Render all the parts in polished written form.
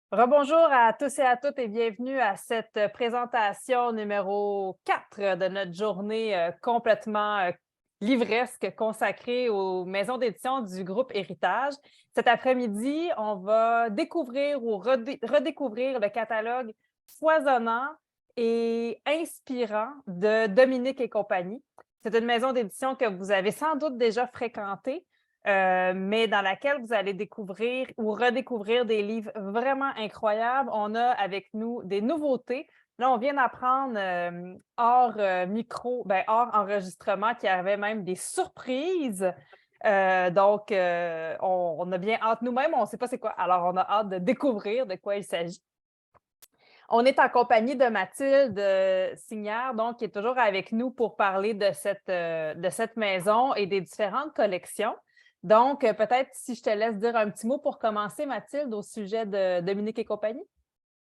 Rebonjour à tous et à toutes et bienvenue à cette présentation numéro 4 de notre journée complètement livresque consacrée aux maisons d'édition du groupe Héritage. Cet après-midi, on va découvrir ou redécouvrir le catalogue foisonnant et inspirant de Dominique et compagnie. C'est une maison d'édition que vous avez sans doute déjà fréquentée, mais dans laquelle vous allez découvrir ou redécouvrir des livres vraiment incroyables. On a avec nous des nouveautés. Là, on vient d'apprendre hors micro, ben, hors enregistrement, qu'il y avait même des surprises. On a bien hâte nous-mêmes, on ne sait pas c'est quoi. Alors, on a hâte de découvrir de quoi il s'agit. On est en compagnie de Mathilde Signière, donc, qui est toujours avec nous pour parler de cette maison et des différentes collections. Donc, peut-être si je te laisse dire un petit mot pour commencer, Mathilde, au sujet de Dominique et compagnie.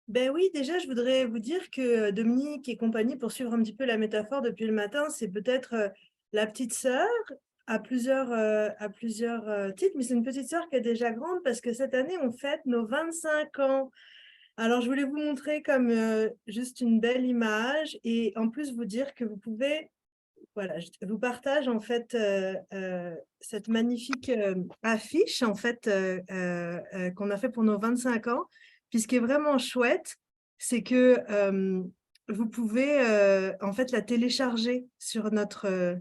Ben oui, déjà, je voudrais vous dire que Dominique et compagnie, pour suivre un petit peu la métaphore depuis le matin, c'est peut-être la petite sœur à plusieurs titres, mais c'est une petite sœur qui est déjà grande parce que cette année, on fête nos 25 ans. Alors, je voulais vous montrer comme juste une belle image et en plus vous dire que vous pouvez, voilà, je vous partage en fait cette magnifique affiche en fait qu'on a fait pour nos 25 ans. Puis ce qui est vraiment chouette, c'est que vous pouvez en fait la télécharger sur le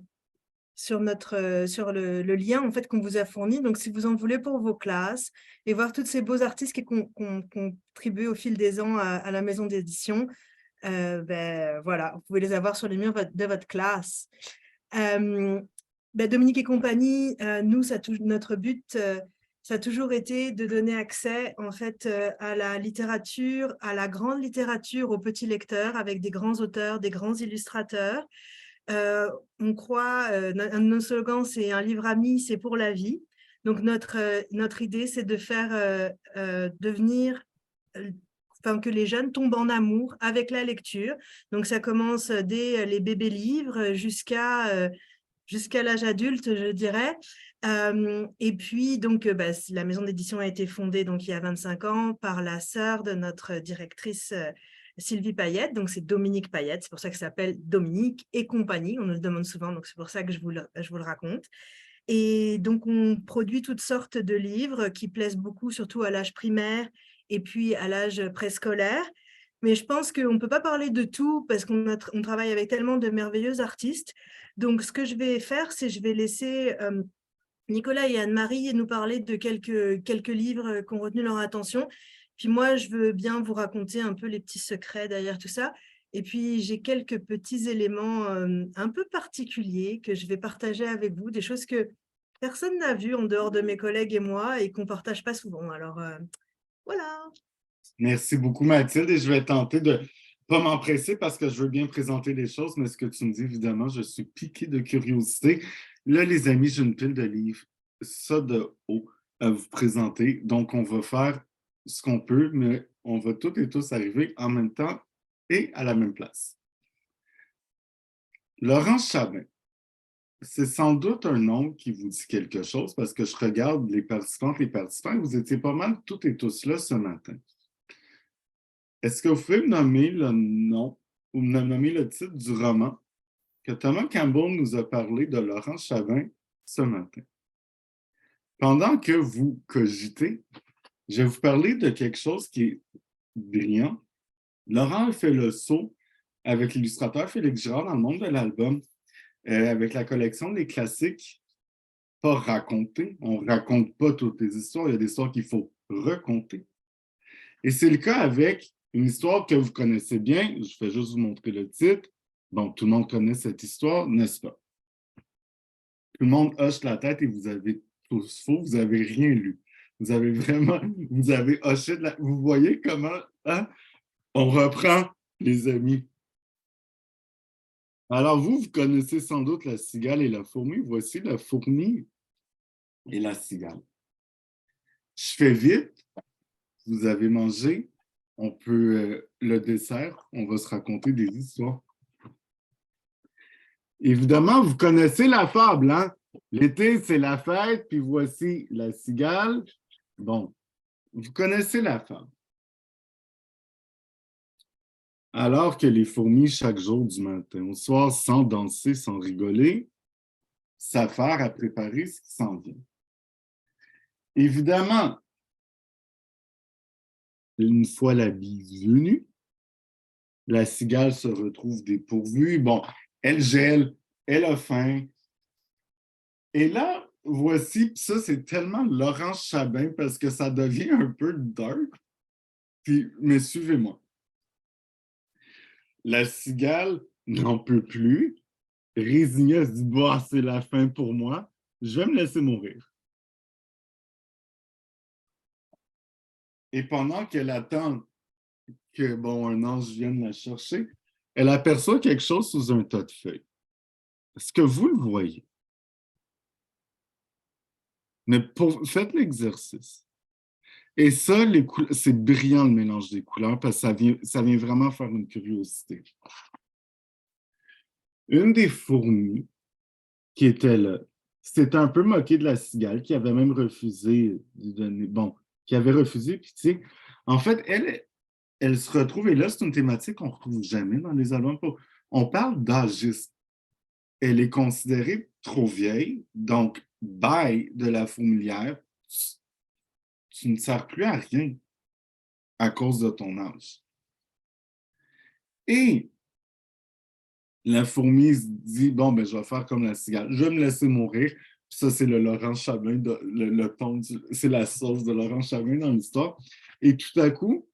lien en fait qu'on vous a fourni. Donc si vous en voulez pour vos classes et voir tous ces beaux artistes qui ont contribué au fil des ans à la maison d'édition, ben voilà, vous pouvez les avoir sur les murs de votre classe. Ben Dominique et compagnie, nous, notre but, ça a toujours été de donner accès en fait à la littérature, à la grande littérature, aux petits lecteurs, avec des grands auteurs, des grands illustrateurs. On croit, un de nos slogans, c'est un livre ami, c'est pour la vie. Donc notre idée, c'est de faire devenir enfin, que les jeunes tombent en amour avec la lecture. Donc, ça commence dès les bébés livres jusqu'à l'âge adulte, je dirais. Et puis, donc, bah, la maison d'édition a été fondée donc, il y a 25 ans par la sœur de notre directrice Sylvie Payette. Donc, c'est Dominique Payette. C'est pour ça que ça s'appelle Dominique et compagnie. On nous le demande souvent, donc c'est pour ça que je vous le raconte. Et donc, on produit toutes sortes de livres qui plaisent beaucoup, surtout à l'âge primaire et puis à l'âge préscolaire. Mais je pense qu'on ne peut pas parler de tout parce on travaille avec tellement de merveilleux artistes. Donc, ce que je vais faire, c'est je vais laisser Nicolas et Anne-Marie nous parler de quelques livres qui ont retenu leur attention. Puis moi, je veux bien vous raconter un peu les petits secrets derrière tout ça. Et puis, j'ai quelques petits éléments un peu particuliers que je vais partager avec vous, des choses que personne n'a vues en dehors de mes collègues et moi et qu'on ne partage pas souvent. Alors, voilà. Merci beaucoup, Mathilde, et je vais tenter de ne pas m'empresser parce que je veux bien présenter les choses, mais ce que tu me dis, évidemment, je suis piqué de curiosité. Là, les amis, j'ai une pile de livres, ça de haut, à vous présenter. Donc, on va faire ce qu'on peut, mais on va toutes et tous arriver en même temps et à la même place. Laurence Chabin, c'est sans doute un nom qui vous dit quelque chose parce que je regarde les participantes et les participants, vous étiez pas mal toutes et tous là ce matin. Est-ce que vous pouvez me nommer le nom ou me nommer le titre du roman que Thomas Campbell nous a parlé de Laurent Chabin ce matin? Pendant que vous cogitez, je vais vous parler de quelque chose qui est brillant. Laurent a fait le saut avec l'illustrateur Félix Girard dans le monde de l'album, avec la collection des classiques pas racontés. On ne raconte pas toutes les histoires, il y a des histoires qu'il faut raconter. Et c'est le cas avec une histoire que vous connaissez bien. Je vais juste vous montrer le titre. Donc, tout le monde connaît cette histoire, n'est-ce pas? Tout le monde hoche la tête et vous avez tous faux, vous n'avez rien lu. Vous avez vraiment, vous avez hoché de la... Vous voyez comment, hein? On reprend, les amis. Alors, vous connaissez sans doute la cigale et la fourmi. Voici la fourmi et la cigale. Je fais vite. Vous avez mangé. On peut, le dessert, on va se raconter des histoires. Évidemment, vous connaissez la fable, hein? L'été, c'est la fête, puis voici la cigale. Bon, vous connaissez la fable. Alors que les fourmis, chaque jour du matin au soir, sans danser, sans rigoler, s'affairent à préparer ce qui s'en vient. Évidemment, une fois la bise venue, la cigale se retrouve dépourvue. Bon, elle gèle, elle a faim. Et là, voici, ça, c'est tellement Laurence Chabin parce que ça devient un peu dark. Puis, mais suivez-moi. La cigale n'en peut plus. Résignée, elle se dit, bah, c'est la fin pour moi. Je vais me laisser mourir. Et pendant qu'elle attend que, bon, un ange vienne la chercher, elle aperçoit quelque chose sous un tas de feuilles. Est-ce que vous le voyez? Mais faites l'exercice. Et ça, c'est brillant le mélange des couleurs parce que ça vient vraiment faire une curiosité. Une des fourmis qui était là, s'était un peu moquée de la cigale, qui avait même refusé de donner, bon, qui avait refusé, puis tu sais, en fait, elle se retrouve, et là, c'est une thématique qu'on ne retrouve jamais dans les albums. On parle d'âgisme. Elle est considérée trop vieille, donc, bye de la fourmilière, tu ne sers plus à rien à cause de ton âge. Et la fourmi se dit, bon, ben, je vais faire comme la cigale, je vais me laisser mourir. Puis ça, c'est le Laurent Chabin, c'est la sauce de Laurent Chabin dans l'histoire. Et tout à coup,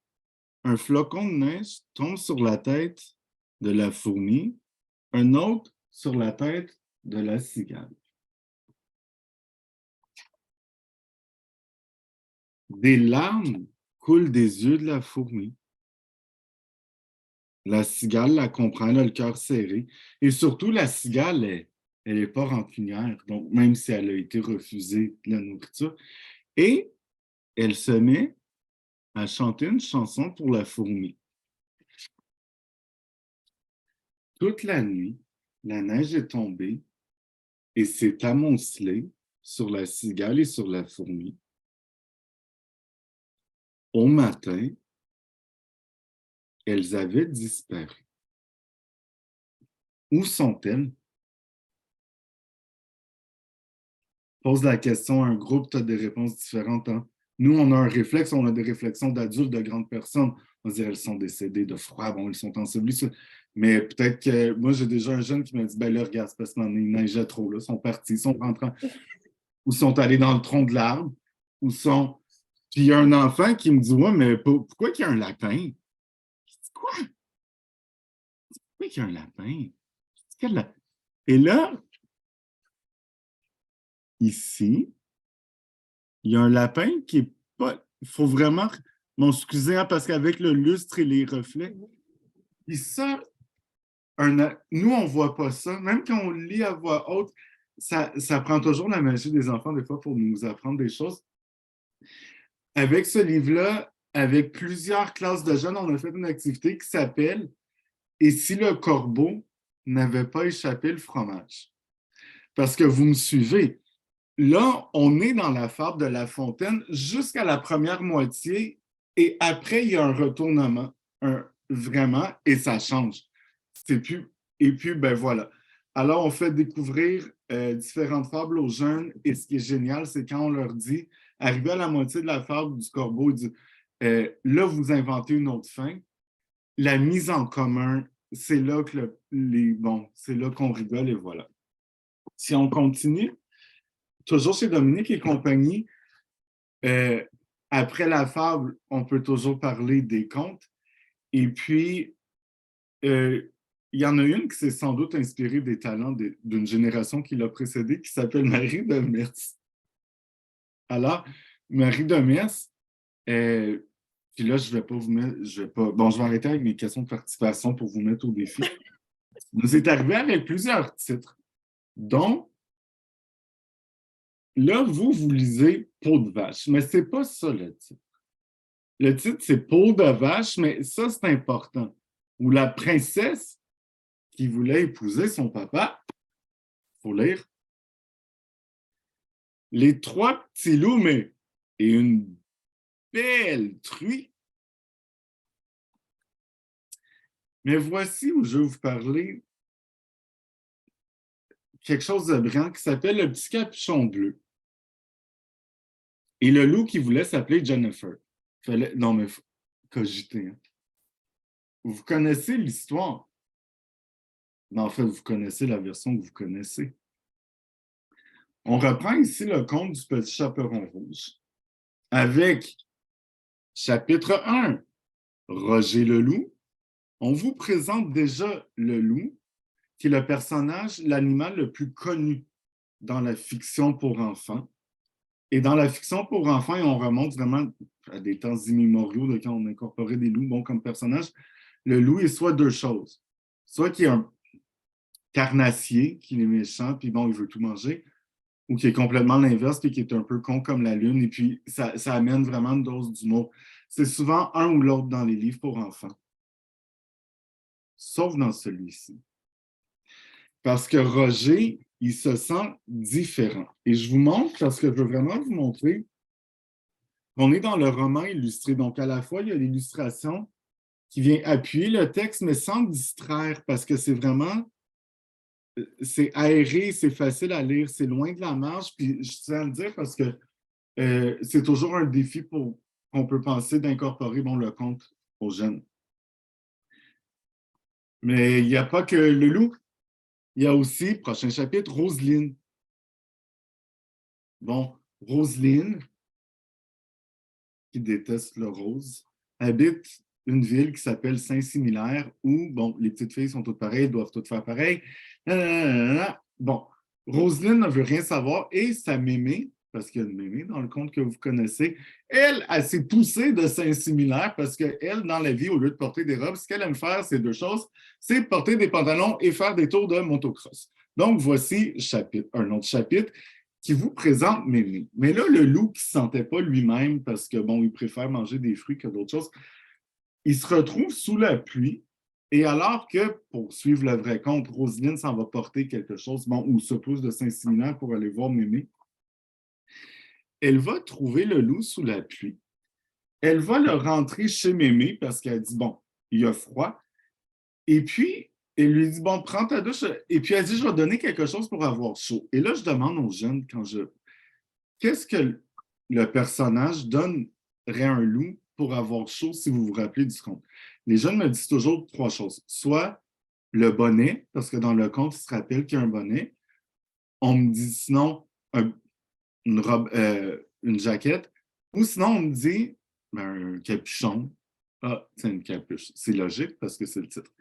un flocon de neige tombe sur la tête de la fourmi, un autre sur la tête de la cigale. Des larmes coulent des yeux de la fourmi. La cigale la comprend, elle a le cœur serré. Et surtout, la cigale, elle n'est pas rancunière, donc même si elle a été refusée de la nourriture. Et elle se met à chanter une chanson pour la fourmi. Toute la nuit, la neige est tombée et s'est amoncelée sur la cigale et sur la fourmi. Au matin, elles avaient disparu. Où sont-elles? Pose la question à un groupe, tu as des réponses différentes. Hein? Nous, on a un réflexe, on a des réflexions d'adultes, de grandes personnes. On se dit, elles sont décédées de froid, bon, elles sont ensevelies. Mais peut-être que moi, j'ai déjà un jeune qui m'a dit, ben là, regarde, parce qu'il neigeait trop, là, ils sont partis, ils sont rentrés, ou sont allés dans le tronc de l'arbre, ou sont. Puis il y a un enfant qui me dit, ouais, mais pourquoi qu'il y a un lapin? Je dis, quoi? Pourquoi qu'il y a un lapin? Et là, ici, il y a un lapin qui est pas. Il faut vraiment. Bon, excusez, hein, parce qu'avec le lustre et les reflets, puis ça, nous, on ne voit pas ça. Même quand on lit à voix haute, ça prend toujours la magie des enfants, des fois, pour nous apprendre des choses. Avec ce livre-là, avec plusieurs classes de jeunes, on a fait une activité qui s'appelle « Et si le corbeau n'avait pas échappé le fromage? » Parce que vous me suivez. Là, on est dans la fable de La Fontaine jusqu'à la première moitié et après, il y a un retournement, vraiment, et ça change. Et puis, ben voilà. Alors, on fait découvrir différentes fables aux jeunes et ce qui est génial, c'est quand on leur dit, arrivé à la moitié de la fable du corbeau, il dit, là, vous inventez une autre fin. La mise en commun, c'est là que c'est là qu'on rigole et voilà. Si on continue, toujours chez Dominique et compagnie, après la fable, on peut toujours parler des contes. Et puis, il y en a une qui s'est sans doute inspirée des talents d'une génération qui l'a précédée, qui s'appelle Marie de Metz. Alors, Marie de Metz, puis là, je vais pas vous mettre, bon, je vais arrêter avec mes questions de participation pour vous mettre au défi. Nous est arrivé avec plusieurs titres, dont là, vous lisez Peau de vache, mais c'est pas ça le titre. Le titre, c'est Peau de vache, mais ça, c'est important. Où la princesse qui voulait épouser son papa, il faut lire, les trois petits loups, mais et une belle truie. Mais voici où je vais vous parler quelque chose de brillant qui s'appelle le petit capuchon bleu. Et le loup qui voulait s'appeler Jennifer. Non, mais cogiter. Hein. Vous connaissez l'histoire. Mais en fait, vous connaissez la version que vous connaissez. On reprend ici le conte du petit chaperon rouge avec chapitre 1, Roger le loup. On vous présente déjà le loup, qui est le personnage, l'animal le plus connu dans la fiction pour enfants. Et dans la fiction pour enfants, on remonte vraiment à des temps immémoriaux de quand on incorporait des loups. Bon, comme personnage, le loup est soit deux choses. Soit qu'il est un carnassier, qu'il est méchant, puis bon, il veut tout manger, ou qui est complètement l'inverse, puis qui est un peu con comme la lune, et puis ça amène vraiment une dose d'humour. C'est souvent un ou l'autre dans les livres pour enfants. Sauf dans celui-ci. Parce que Roger, il se sent différent. Et je vous montre parce que je veux vraiment vous montrer qu'on est dans le roman illustré. Donc, à la fois, il y a l'illustration qui vient appuyer le texte, mais sans distraire, parce que c'est vraiment, c'est aéré, c'est facile à lire, c'est loin de la marge. Puis, je tiens à le dire parce que c'est toujours un défi pour qu'on peut penser d'incorporer bon, le conte aux jeunes. Mais il n'y a pas que le loup. Il y a aussi, prochain chapitre, Roselyne. Bon, Roselyne, qui déteste le rose, habite une ville qui s'appelle Saint-Similaire où, bon, les petites filles sont toutes pareilles, doivent toutes faire pareil. Bon, Roselyne ne veut rien savoir et sa mémé, parce qu'il y a une mémé dans le conte que vous connaissez, elle s'est poussée de Saint-Similaire parce qu'elle, dans la vie, au lieu de porter des robes, ce qu'elle aime faire, c'est deux choses, c'est porter des pantalons et faire des tours de motocross. Donc, voici un autre chapitre qui vous présente Mémé. Mais là, le loup qui ne se sentait pas lui-même parce que, bon, il préfère manger des fruits que d'autres choses, il se retrouve sous la pluie et alors que, pour suivre le vrai conte, Roselyne s'en va porter quelque chose, bon, ou se pousse de Saint-Similaire pour aller voir Mémé, elle va trouver le loup sous la pluie. Elle va le rentrer chez Mémé parce qu'elle dit, bon, il y a froid. Et puis, elle lui dit, bon, prends ta douche. Et puis, elle dit, je vais donner quelque chose pour avoir chaud. Et là, je demande aux jeunes, qu'est-ce que le personnage donnerait à un loup pour avoir chaud, si vous vous rappelez du conte? Les jeunes me disent toujours trois choses. Soit le bonnet, parce que dans le conte, ils se rappellent qu'il y a un bonnet. On me dit sinon une robe, une jaquette. Ou sinon, on me dit un capuchon. Ah, c'est une capuche. C'est logique parce que c'est le titre.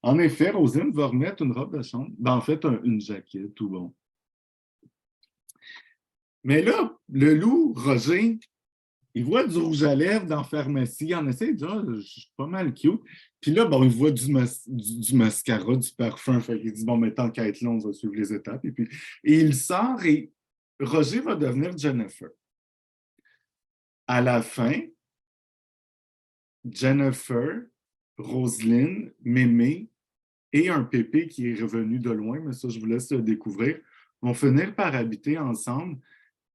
En effet, Roselyne va remettre une robe de chambre. Ben, en fait, une jaquette, tout bon. Mais là, le loup, Roger, il voit du rouge à lèvres dans la pharmacie. Il en essaie de dire, ah, je suis pas mal cute. Puis là, bon, il voit du mascara, du parfum. Fait qu'il dit, bon, mais tant qu'à être là, on va suivre les étapes. Et il sort et Roger va devenir Jennifer. À la fin, Jennifer, Roselyne, Mémé et un pépé qui est revenu de loin, mais ça, je vous laisse le découvrir, vont finir par habiter ensemble.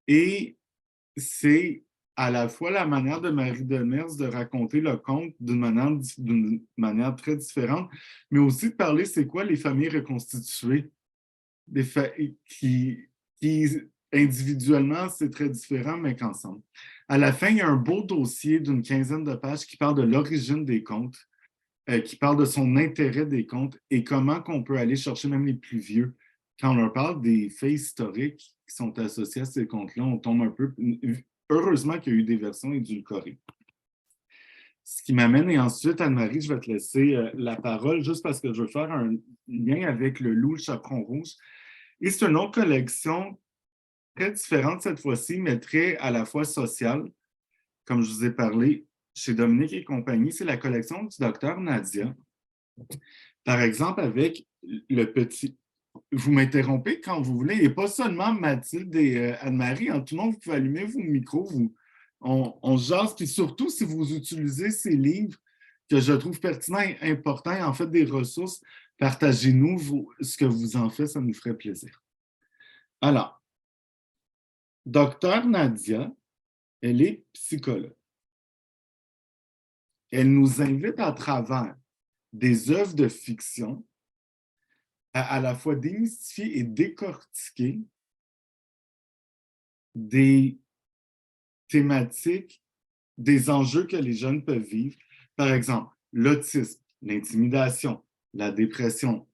Et c'est à la fois la manière de Marie Demers de raconter le conte d'une manière très différente, mais aussi de parler c'est quoi les familles reconstituées, qui individuellement, c'est très différent, mais qu'ensemble. À la fin, il y a un beau dossier d'une quinzaine de pages qui parle de l'origine des contes, qui parle de son intérêt des contes et comment qu'on peut aller chercher même les plus vieux. Quand on leur parle des faits historiques qui sont associés à ces contes-là, on tombe un peu... Heureusement qu'il y a eu des versions édulcorées. Ce qui m'amène, et ensuite, Anne-Marie, je vais te laisser la parole, juste parce que je veux faire un lien avec le loup, le chaperon rouge. Et c'est une autre collection très différente cette fois-ci, mais très à la fois sociale, comme je vous ai parlé chez Dominique et compagnie. C'est la collection du docteur Nadia. Par exemple, avec le petit... Vous m'interrompez quand vous voulez, et pas seulement Mathilde et Anne-Marie. En tout le monde, vous pouvez allumer vos micros, on jase, puis surtout si vous utilisez ces livres que je trouve pertinents et importants, en fait, des ressources, partagez-nous ce que vous en faites, ça nous ferait plaisir. Alors, docteur Nadia, elle est psychologue. Elle nous invite à travers des œuvres de fiction à la fois démystifier et décortiquer des thématiques, des enjeux que les jeunes peuvent vivre. Par exemple, l'autisme, l'intimidation, la dépression,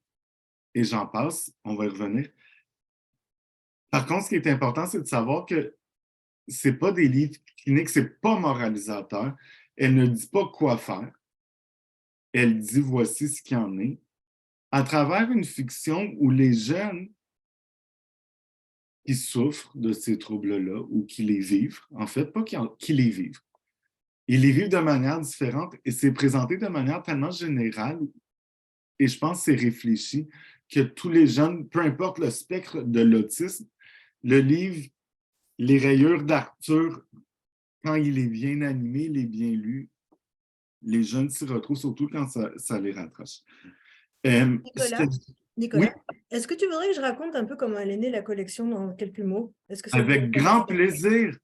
et j'en passe, on va y revenir. Par contre, ce qui est important, c'est de savoir que ce n'est pas des livres cliniques, ce n'est pas moralisateur. Elle ne dit pas quoi faire. Elle dit voici ce qu'il y en est. À travers une fiction où les jeunes qui souffrent de ces troubles-là ou qui les vivent, en fait, pas qui les vivent, ils les vivent de manière différente et c'est présenté de manière tellement générale et je pense que c'est réfléchi que tous les jeunes, peu importe le spectre de l'autisme, le livre Les rayures d'Arthur, quand il est bien animé, il est bien lu, les jeunes s'y retrouvent, surtout quand ça les rattrache. Nicolas, est-ce que tu voudrais que je raconte un peu comment elle est née, la collection, dans quelques mots? Est-ce que ça avec grand plaisir.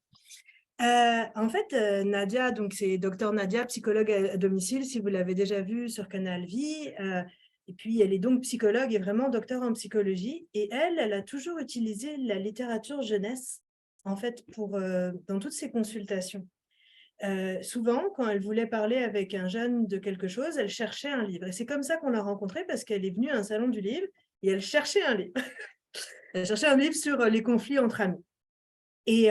En fait, Nadia, donc c'est docteur Nadia, psychologue à domicile, si vous l'avez déjà vu sur Canal Vie. Et puis, elle est donc psychologue et vraiment docteur en psychologie. Et elle a toujours utilisé la littérature jeunesse, en fait, dans toutes ses consultations. Souvent, quand elle voulait parler avec un jeune de quelque chose, elle cherchait un livre. Et c'est comme ça qu'on l'a rencontrée, parce qu'elle est venue à un salon du livre et elle cherchait un livre. Elle cherchait un livre sur les conflits entre amis. Et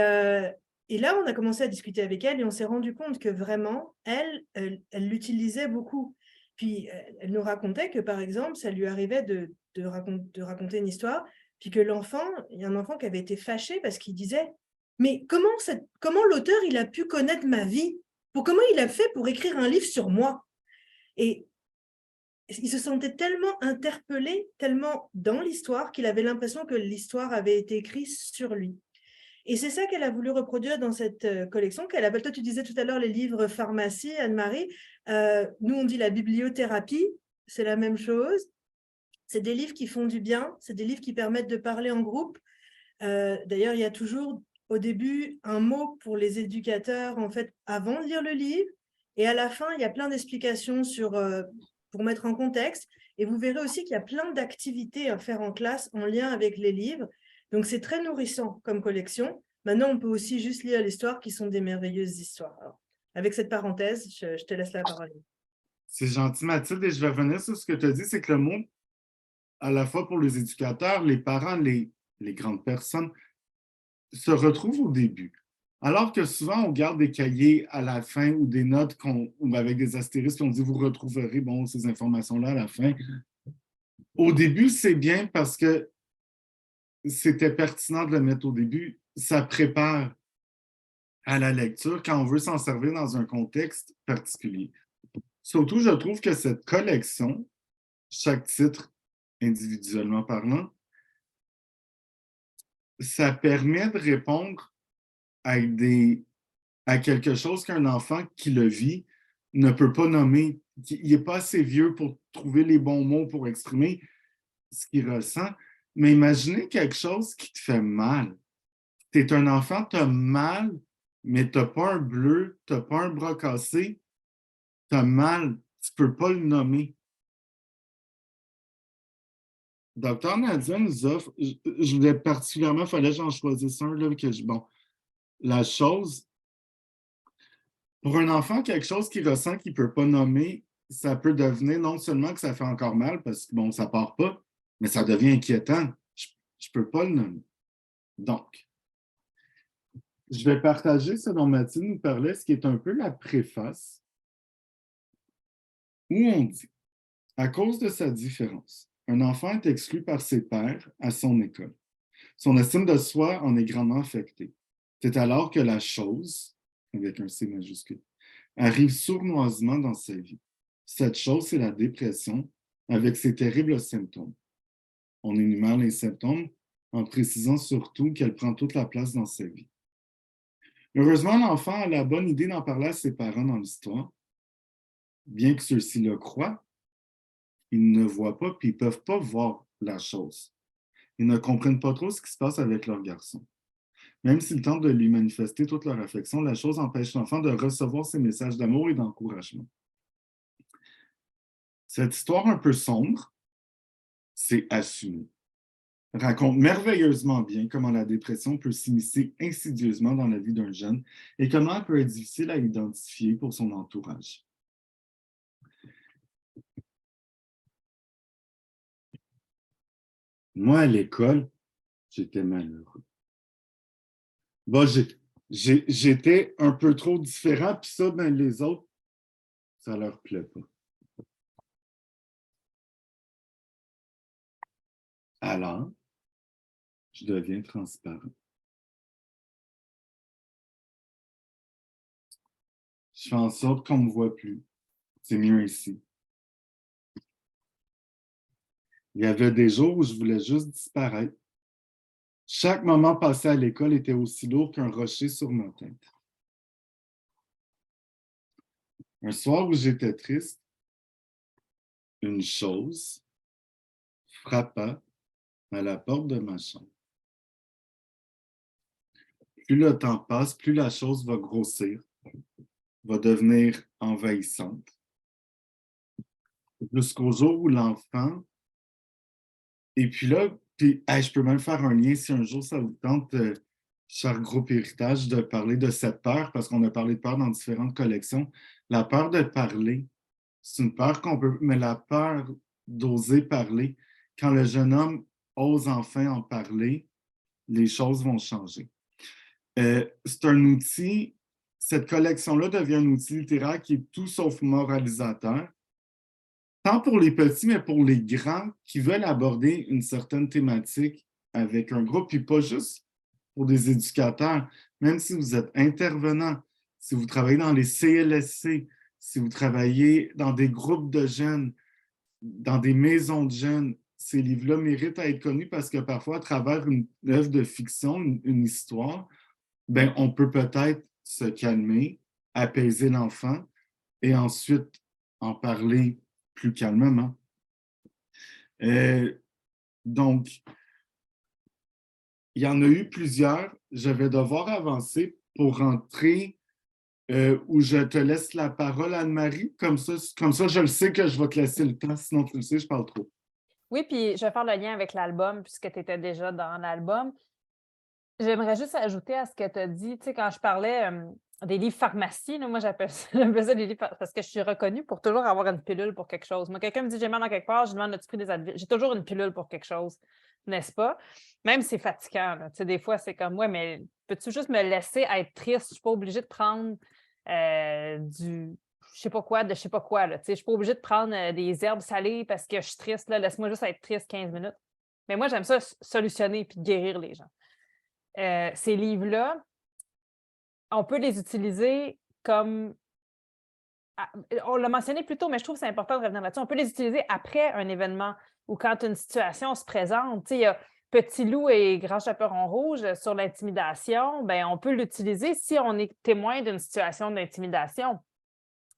là, on a commencé à discuter avec elle et on s'est rendu compte que vraiment, elle l'utilisait beaucoup. Puis, elle nous racontait que, par exemple, ça lui arrivait de raconter une histoire, puis que il y a un enfant qui avait été fâché parce qu'il disait « Mais comment l'auteur, il a pu connaître ma vie? Comment il a fait pour écrire un livre sur moi ?» Et il se sentait tellement interpellé, tellement dans l'histoire, qu'il avait l'impression que l'histoire avait été écrite sur lui. Et c'est ça qu'elle a voulu reproduire dans cette collection, qu'elle appelle, toi tu disais tout à l'heure les livres pharmacie, Anne-Marie, nous on dit la bibliothérapie, c'est la même chose. C'est des livres qui font du bien, c'est des livres qui permettent de parler en groupe. D'ailleurs, il y a toujours au début un mot pour les éducateurs, en fait, avant de lire le livre, et à la fin, il y a plein d'explications pour mettre en contexte, et vous verrez aussi qu'il y a plein d'activités à faire en classe en lien avec les livres. Donc, c'est très nourrissant comme collection. Maintenant, on peut aussi juste lire l'histoire, qui sont des merveilleuses histoires. Alors, avec cette parenthèse, je te laisse la parole. C'est gentil, Mathilde, et je vais revenir sur ce que tu as dit, c'est que le mot, à la fois pour les éducateurs, les parents, les grandes personnes, se retrouvent au début. Alors que souvent, on garde des cahiers à la fin ou des notes ou avec des astérisques, on dit vous retrouverez ces informations-là à la fin. Au début, c'est bien parce que c'était pertinent de le mettre au début. Ça prépare à la lecture quand on veut s'en servir dans un contexte particulier. Surtout, je trouve que cette collection, chaque titre individuellement parlant, ça permet de répondre à quelque chose qu'un enfant qui le vit ne peut pas nommer. Il n'est pas assez vieux pour trouver les bons mots pour exprimer ce qu'il ressent. Mais imaginez quelque chose qui te fait mal. Tu es un enfant, tu as mal, mais tu n'as pas un bleu, tu n'as pas un bras cassé, tu as mal, tu ne peux pas le nommer. Docteur Nadia nous offre, je voulais particulièrement, il fallait que j'en choisisse un, là, la chose, pour un enfant, quelque chose qu'il ressent qu'il ne peut pas nommer, ça peut devenir non seulement que ça fait encore mal, parce que ça ne part pas, mais ça devient inquiétant. Je ne peux pas le nommer. Donc, je vais partager ce dont Mathilde nous parlait, ce qui est un peu la préface, où on dit, à cause de sa différence, un enfant est exclu par ses pairs à son école. Son estime de soi en est grandement affectée. C'est alors que la chose, avec un C majuscule, arrive sournoisement dans sa vie. Cette chose, c'est la dépression, avec ses terribles symptômes. On énumère les symptômes en précisant surtout qu'elle prend toute la place dans sa vie. Heureusement, l'enfant a la bonne idée d'en parler à ses parents dans l'histoire. Bien que ceux-ci le croient, ils ne voient pas puis ils ne peuvent pas voir la chose. Ils ne comprennent pas trop ce qui se passe avec leur garçon. Même s'ils tentent de lui manifester toute leur affection, la chose empêche l'enfant de recevoir ses messages d'amour et d'encouragement. Cette histoire un peu sombre, c'est assumé. Raconte merveilleusement bien comment la dépression peut s'immiscer insidieusement dans la vie d'un jeune et comment elle peut être difficile à identifier pour son entourage. Moi, à l'école, j'étais malheureux. Bon, j'étais un peu trop différent, puis ça, ben, les autres, ça leur plaît pas. Alors, je deviens transparent. Je fais en sorte qu'on ne me voit plus. C'est mieux ici. Il y avait des jours où je voulais juste disparaître. Chaque moment passé à l'école était aussi lourd qu'un rocher sur ma tête. Un soir où j'étais triste, une chose frappa à la porte de ma chambre. Plus le temps passe, plus la chose va grossir, va devenir envahissante. Jusqu'au jour où l'enfant... Et puis là, je peux même faire un lien si un jour ça vous tente, cher groupe Héritage, de parler de cette peur, parce qu'on a parlé de peur dans différentes collections. La peur de parler, c'est une peur qu'on peut... Mais la peur d'oser parler, quand le jeune homme ose enfin en parler, les choses vont changer. C'est un outil, cette collection-là devient un outil littéraire qui est tout sauf moralisateur, tant pour les petits, mais pour les grands qui veulent aborder une certaine thématique avec un groupe, puis pas juste pour des éducateurs, même si vous êtes intervenant, si vous travaillez dans les CLSC, si vous travaillez dans des groupes de jeunes, dans des maisons de jeunes, ces livres-là méritent à être connus parce que parfois, à travers une œuvre de fiction, une histoire, ben, on peut peut-être se calmer, apaiser l'enfant et ensuite en parler plus calmement. Donc, il y en a eu plusieurs. Je vais devoir avancer pour rentrer où je te laisse la parole, Anne-Marie. Comme ça, je le sais que je vais te laisser le temps. Sinon, tu le sais, je parle trop. Oui, puis je vais faire le lien avec l'album, puisque tu étais déjà dans l'album. J'aimerais juste ajouter à ce que tu as dit, tu sais, quand je parlais des livres pharmacie, là, moi j'appelle ça des livres parce que je suis reconnue pour toujours avoir une pilule pour quelque chose. Moi, quelqu'un me dit j'ai mal dans quelque part, je demande as-tu pris des Advil? J'ai toujours une pilule pour quelque chose, n'est-ce pas? Même si c'est fatigant, là, tu sais, des fois c'est comme moi, mais peux-tu juste me laisser être triste? Je suis pas obligée de prendre du je sais pas quoi, de je sais pas quoi, là, tu sais, je suis pas obligée de prendre des herbes salées parce que je suis triste, là, laisse-moi juste être triste 15 minutes. Mais moi, j'aime ça solutionner puis guérir les gens. Ces livres-là, on peut les utiliser comme... On l'a mentionné plus tôt, mais je trouve que c'est important de revenir là-dessus. On peut les utiliser après un événement ou quand une situation se présente. Tu sais, il y a Petit Loup et Grand Chaperon Rouge sur l'intimidation. Bien, on peut l'utiliser si on est témoin d'une situation d'intimidation.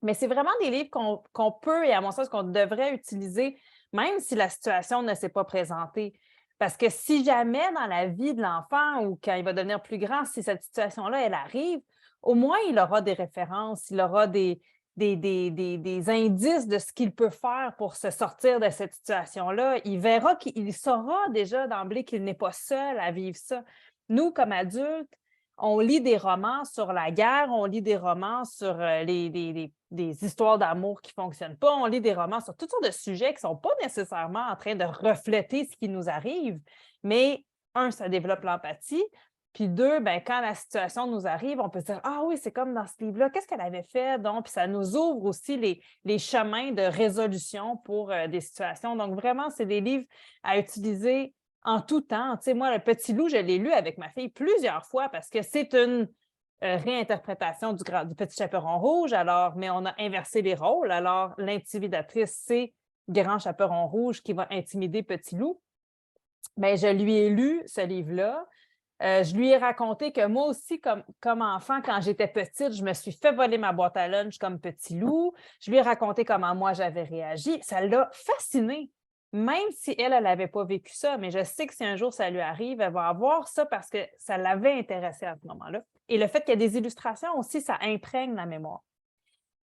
Mais c'est vraiment des livres qu'on peut, et à mon sens, qu'on devrait utiliser, même si la situation ne s'est pas présentée. Parce que si jamais dans la vie de l'enfant ou quand il va devenir plus grand, si cette situation-là, elle arrive, au moins il aura des références, il aura des indices de ce qu'il peut faire pour se sortir de cette situation-là. Il verra qu'il saura déjà d'emblée qu'il n'est pas seul à vivre ça. Nous, comme adultes, on lit des romans sur la guerre, on lit des romans sur des histoires d'amour qui ne fonctionnent pas, on lit des romans sur toutes sortes de sujets qui ne sont pas nécessairement en train de refléter ce qui nous arrive, mais un, ça développe l'empathie, puis deux, ben, quand la situation nous arrive, on peut se dire « Ah oui, c'est comme dans ce livre-là, qu'est-ce qu'elle avait fait? » Donc, puis ça nous ouvre aussi les chemins de résolution pour des situations. Donc, vraiment, c'est des livres à utiliser en tout temps. Tu sais, moi, Le Petit Loup, je l'ai lu avec ma fille plusieurs fois parce que c'est une réinterprétation du Petit Chaperon Rouge, alors, mais on a inversé les rôles. Alors, l'intimidatrice, c'est Grand Chaperon Rouge qui va intimider Petit Loup. Bien, je lui ai lu ce livre-là. Je lui ai raconté que moi aussi, comme enfant, quand j'étais petite, je me suis fait voler ma boîte à lunch comme Petit Loup. Je lui ai raconté comment moi j'avais réagi. Ça l'a fascinée, même si elle n'avait pas vécu ça. Mais je sais que si un jour ça lui arrive, elle va avoir ça parce que ça l'avait intéressée à ce moment-là. Et le fait qu'il y ait des illustrations aussi, ça imprègne la mémoire.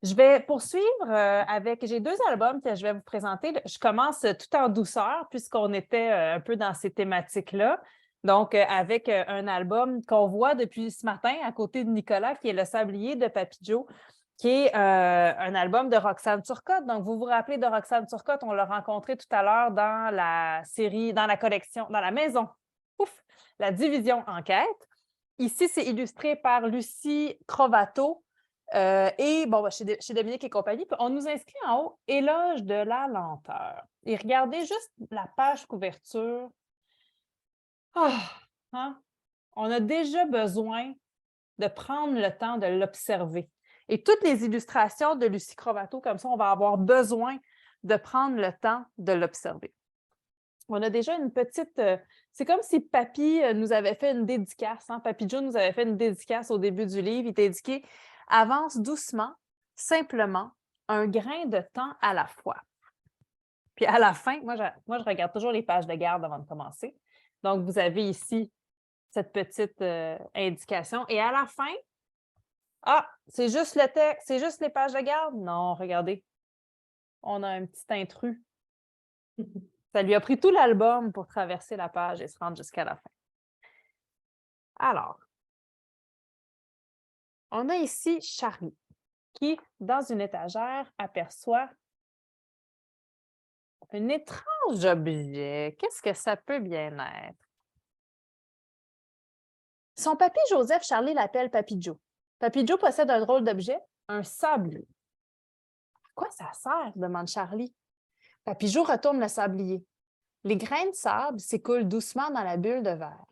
Je vais poursuivre avec, j'ai 2 albums que je vais vous présenter. Je commence tout en douceur puisqu'on était un peu dans ces thématiques-là. Donc, avec un album qu'on voit depuis ce matin à côté de Nicolas, qui est Le Sablier de Papy Joe, qui est un album de Roxane Turcotte. Donc, vous vous rappelez de Roxane Turcotte, on l'a rencontré tout à l'heure dans la série, dans la collection, dans la maison, la division Enquête. Ici, c'est illustré par Lucie Crovato et bon, chez Dominique et compagnie. Puis on nous inscrit en haut « Éloge de la lenteur ». Et regardez juste la page couverture. Hein? On a déjà besoin de prendre le temps de l'observer. Et toutes les illustrations de Lucie Crovato, comme ça, on va avoir besoin de prendre le temps de l'observer. On a déjà une petite... c'est comme si Papy nous avait fait une dédicace. Hein? Papy Joe nous avait fait une dédicace au début du livre. Il était indiqué « Avance doucement, simplement, un grain de temps à la fois ». Puis à la fin, moi, je regarde toujours les pages de garde avant de commencer. Donc, vous avez ici cette petite indication. Et à la fin, c'est juste le texte, c'est juste les pages de garde? Non, regardez. On a un petit intrus. Ça lui a pris tout l'album pour traverser la page et se rendre jusqu'à la fin. Alors, on a ici Charlie qui, dans une étagère, aperçoit un étrange objet. Qu'est-ce que ça peut bien être? Son papy Joseph, Charlie l'appelle Papy Joe. Papy Joe possède un drôle d'objet, un sablier. À quoi ça sert? Demande Charlie. Papy Joe retourne le sablier. Les grains de sable s'écoulent doucement dans la bulle de verre.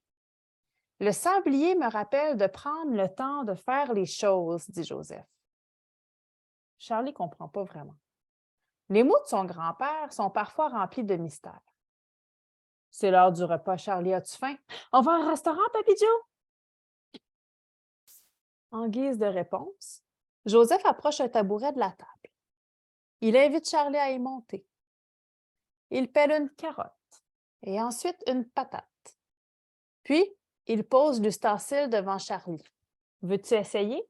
Le sablier me rappelle de prendre le temps de faire les choses, dit Joseph. Charlie ne comprend pas vraiment. Les mots de son grand-père sont parfois remplis de mystères. C'est l'heure du repas, Charlie, as-tu faim? On va au restaurant, Papy Joe? En guise de réponse, Joseph approche un tabouret de la table. Il invite Charlie à y monter. Il pèle une carotte et ensuite une patate. Puis, il pose l'ustensile devant Charlie. Veux-tu essayer?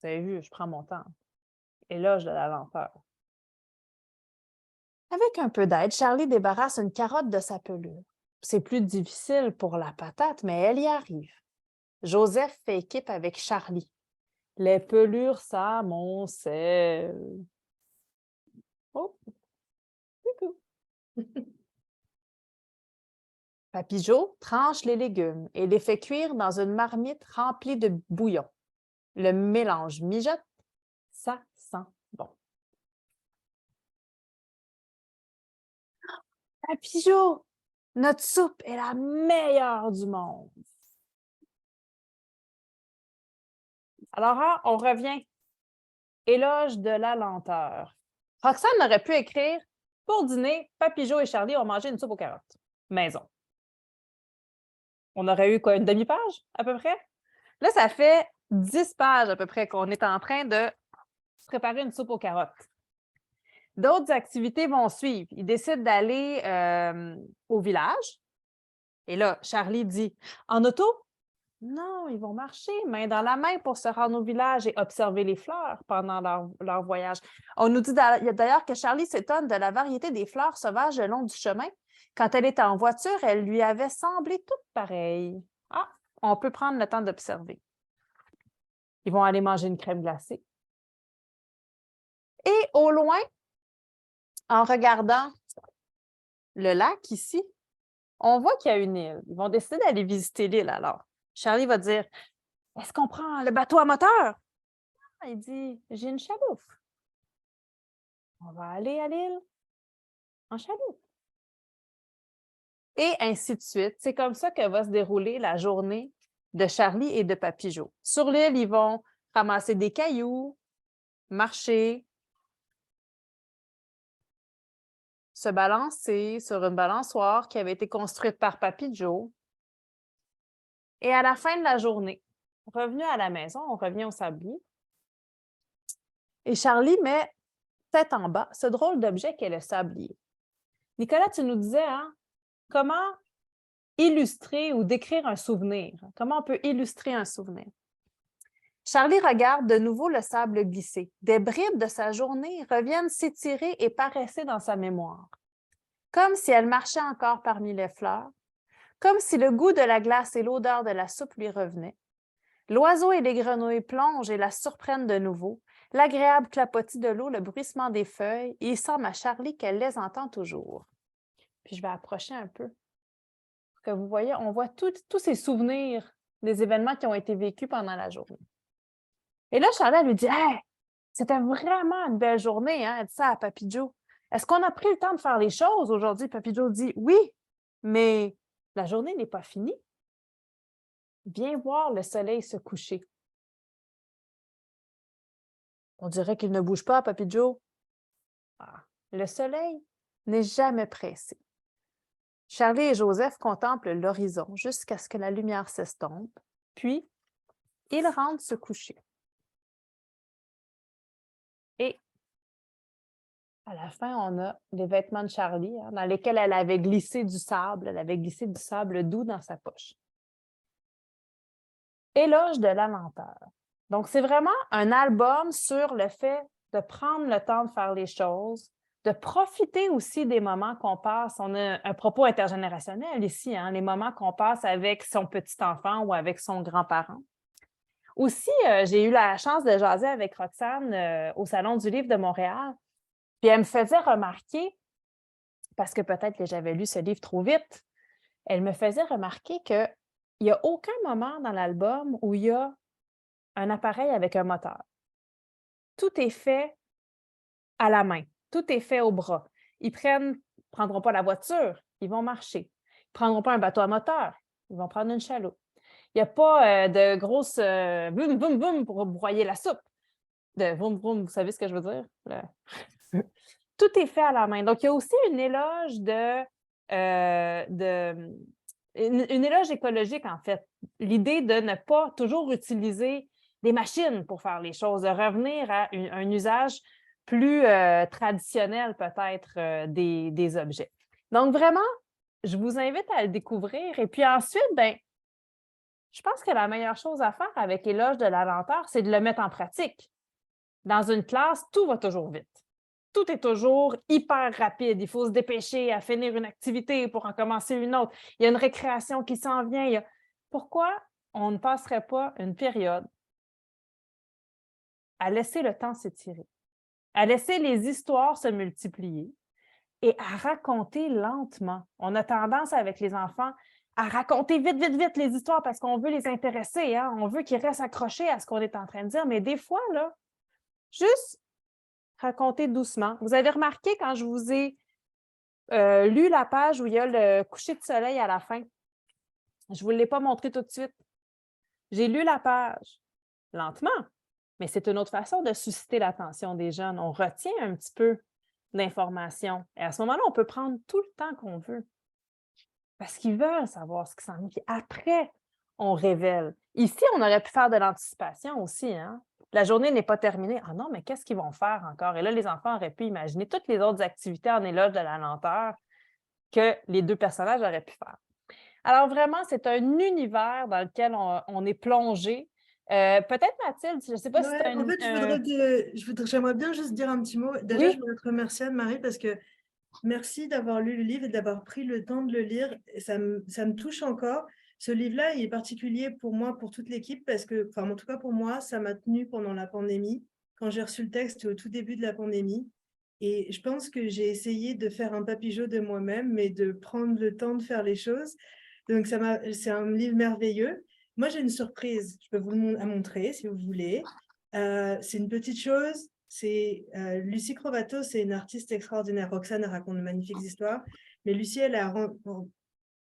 Vous avez vu, je prends mon temps. Éloge de la lenteur. Avec un peu d'aide, Charlie débarrasse une carotte de sa pelure. C'est plus difficile pour la patate, mais elle y arrive. Joseph fait équipe avec Charlie. Les pelures s'amoncellent. Oh! Coucou! Papy Joe tranche les légumes et les fait cuire dans une marmite remplie de bouillon. Le mélange mijote, ça sent bon. Papy Joe, notre soupe est la meilleure du monde. Alors, on revient. Éloge de la lenteur. Roxane aurait pu écrire « Pour dîner, Papy Joe et Charlie ont mangé une soupe aux carottes. Maison. » On aurait eu quoi, une demi-page à peu près? Là, ça fait 10 pages à peu près qu'on est en train de préparer une soupe aux carottes. D'autres activités vont suivre. Ils décident d'aller au village. Et là, Charlie dit « En auto? » Non, ils vont marcher main dans la main pour se rendre au village et observer les fleurs pendant leur voyage. On nous dit d'ailleurs que Charlie s'étonne de la variété des fleurs sauvages le long du chemin. Quand elle était en voiture, elle lui avait semblé toutes pareilles. On peut prendre le temps d'observer. Ils vont aller manger une crème glacée. Et au loin, en regardant le lac ici, on voit qu'il y a une île. Ils vont décider d'aller visiter l'île alors. Charlie va dire « Est-ce qu'on prend le bateau à moteur? » Il dit « J'ai une chaloupe. » On va aller à l'île en chaloupe. Et ainsi de suite. C'est comme ça que va se dérouler la journée de Charlie et de Papy Joe. Sur l'île, ils vont ramasser des cailloux, marcher, se balancer sur une balançoire qui avait été construite par Papy Joe. Et à la fin de la journée, revenu à la maison, on revient au sablier. Et Charlie met tête en bas ce drôle d'objet qu'est le sablier. Nicolas, tu nous disais, hein, comment illustrer ou décrire un souvenir. Comment on peut illustrer un souvenir? Charlie regarde de nouveau le sable glisser. Des bribes de sa journée reviennent s'étirer et paraisser dans sa mémoire. Comme si elle marchait encore parmi les fleurs, comme si le goût de la glace et l'odeur de la soupe lui revenaient. L'oiseau et les grenouilles plongent et la surprennent de nouveau, l'agréable clapotis de l'eau, le bruissement des feuilles, et il semble à Charlie qu'elle les entend toujours. Puis je vais approcher un peu. Pour que vous voyez, on voit tous ces souvenirs des événements qui ont été vécus pendant la journée. Et là, Charlie elle lui dit « Hey, c'était vraiment une belle journée, hein? » Elle dit ça à Papy Joe. « Est-ce qu'on a pris le temps de faire les choses aujourd'hui? » Papy Joe dit « Oui, mais la journée n'est pas finie. Viens voir le soleil se coucher. » On dirait qu'il ne bouge pas, Papy Joe. Ah, le soleil n'est jamais pressé. Charlie et Joseph contemplent l'horizon jusqu'à ce que la lumière s'estompe, puis ils rentrent se coucher. Et à la fin, on a les vêtements de Charlie, hein, dans lesquels elle avait glissé du sable. Elle avait glissé du sable doux dans sa poche. Éloge de la lenteur. Donc, c'est vraiment un album sur le fait de prendre le temps de faire les choses, de profiter aussi des moments qu'on passe. On a un propos intergénérationnel ici, hein, les moments qu'on passe avec son petit-enfant ou avec son grand-parent. Aussi, j'ai eu la chance de jaser avec Roxane au Salon du livre de Montréal. Puis elle me faisait remarquer, parce que peut-être que j'avais lu ce livre trop vite, elle me faisait remarquer qu'il n'y a aucun moment dans l'album où il y a un appareil avec un moteur. Tout est fait à la main, tout est fait au bras. Ils ne prendront pas la voiture, ils vont marcher. Ils ne prendront pas un bateau à moteur, ils vont prendre une chaloupe. Il n'y a pas de grosses boum, boum, boum pour broyer la soupe. De boum, boum, vous savez ce que je veux dire? Tout est fait à la main. Donc, il y a aussi une éloge une éloge écologique, en fait. L'idée de ne pas toujours utiliser des machines pour faire les choses, de revenir à un usage plus traditionnel, peut-être, des objets. Donc, vraiment, je vous invite à le découvrir. Et puis ensuite, ben, je pense que la meilleure chose à faire avec l'éloge de la lenteur, c'est de le mettre en pratique. Dans une classe, tout va toujours vite. Tout est toujours hyper rapide. Il faut se dépêcher à finir une activité pour en commencer une autre. Il y a une récréation qui s'en vient. Pourquoi on ne passerait pas une période à laisser le temps s'étirer, à laisser les histoires se multiplier et à raconter lentement? On a tendance avec les enfants à raconter vite, vite, vite les histoires parce qu'on veut les intéresser, hein? On veut qu'ils restent accrochés à ce qu'on est en train de dire. Mais des fois, là, juste raconter doucement. Vous avez remarqué quand je vous ai lu la page où il y a le coucher de soleil à la fin. Je ne vous l'ai pas montré tout de suite. J'ai lu la page lentement, mais c'est une autre façon de susciter l'attention des jeunes. On retient un petit peu d'informations. Et à ce moment-là, on peut prendre tout le temps qu'on veut parce qu'ils veulent savoir ce qui s'en vient. Puis après, on révèle. Ici, on aurait pu faire de l'anticipation aussi, hein? La journée n'est pas terminée. Ah non, mais qu'est-ce qu'ils vont faire encore? Et là, les enfants auraient pu imaginer toutes les autres activités en éloge de la lenteur que les deux personnages auraient pu faire. Alors vraiment, c'est un univers dans lequel on est plongé. Peut-être, Mathilde, je ne sais pas si tu as En fait, j'aimerais bien juste dire un petit mot. Déjà, Oui. je voudrais te remercier, Anne-Marie, parce que merci d'avoir lu le livre et d'avoir pris le temps de le lire. Et ça me touche encore. Ce livre-là, il est particulier pour moi, pour toute l'équipe, parce que, enfin, en tout cas pour moi, ça m'a tenu pendant la pandémie. Quand j'ai reçu le texte au tout début de la pandémie. Et je pense que j'ai essayé de faire un papillot de moi-même, mais de prendre le temps de faire les choses. Donc, c'est un livre merveilleux. Moi, j'ai une surprise. Je peux vous le montrer si vous voulez. C'est une petite chose. C'est Lucie Crovato, c'est une artiste extraordinaire. Roxane raconte de magnifiques histoires. Mais Lucie, elle a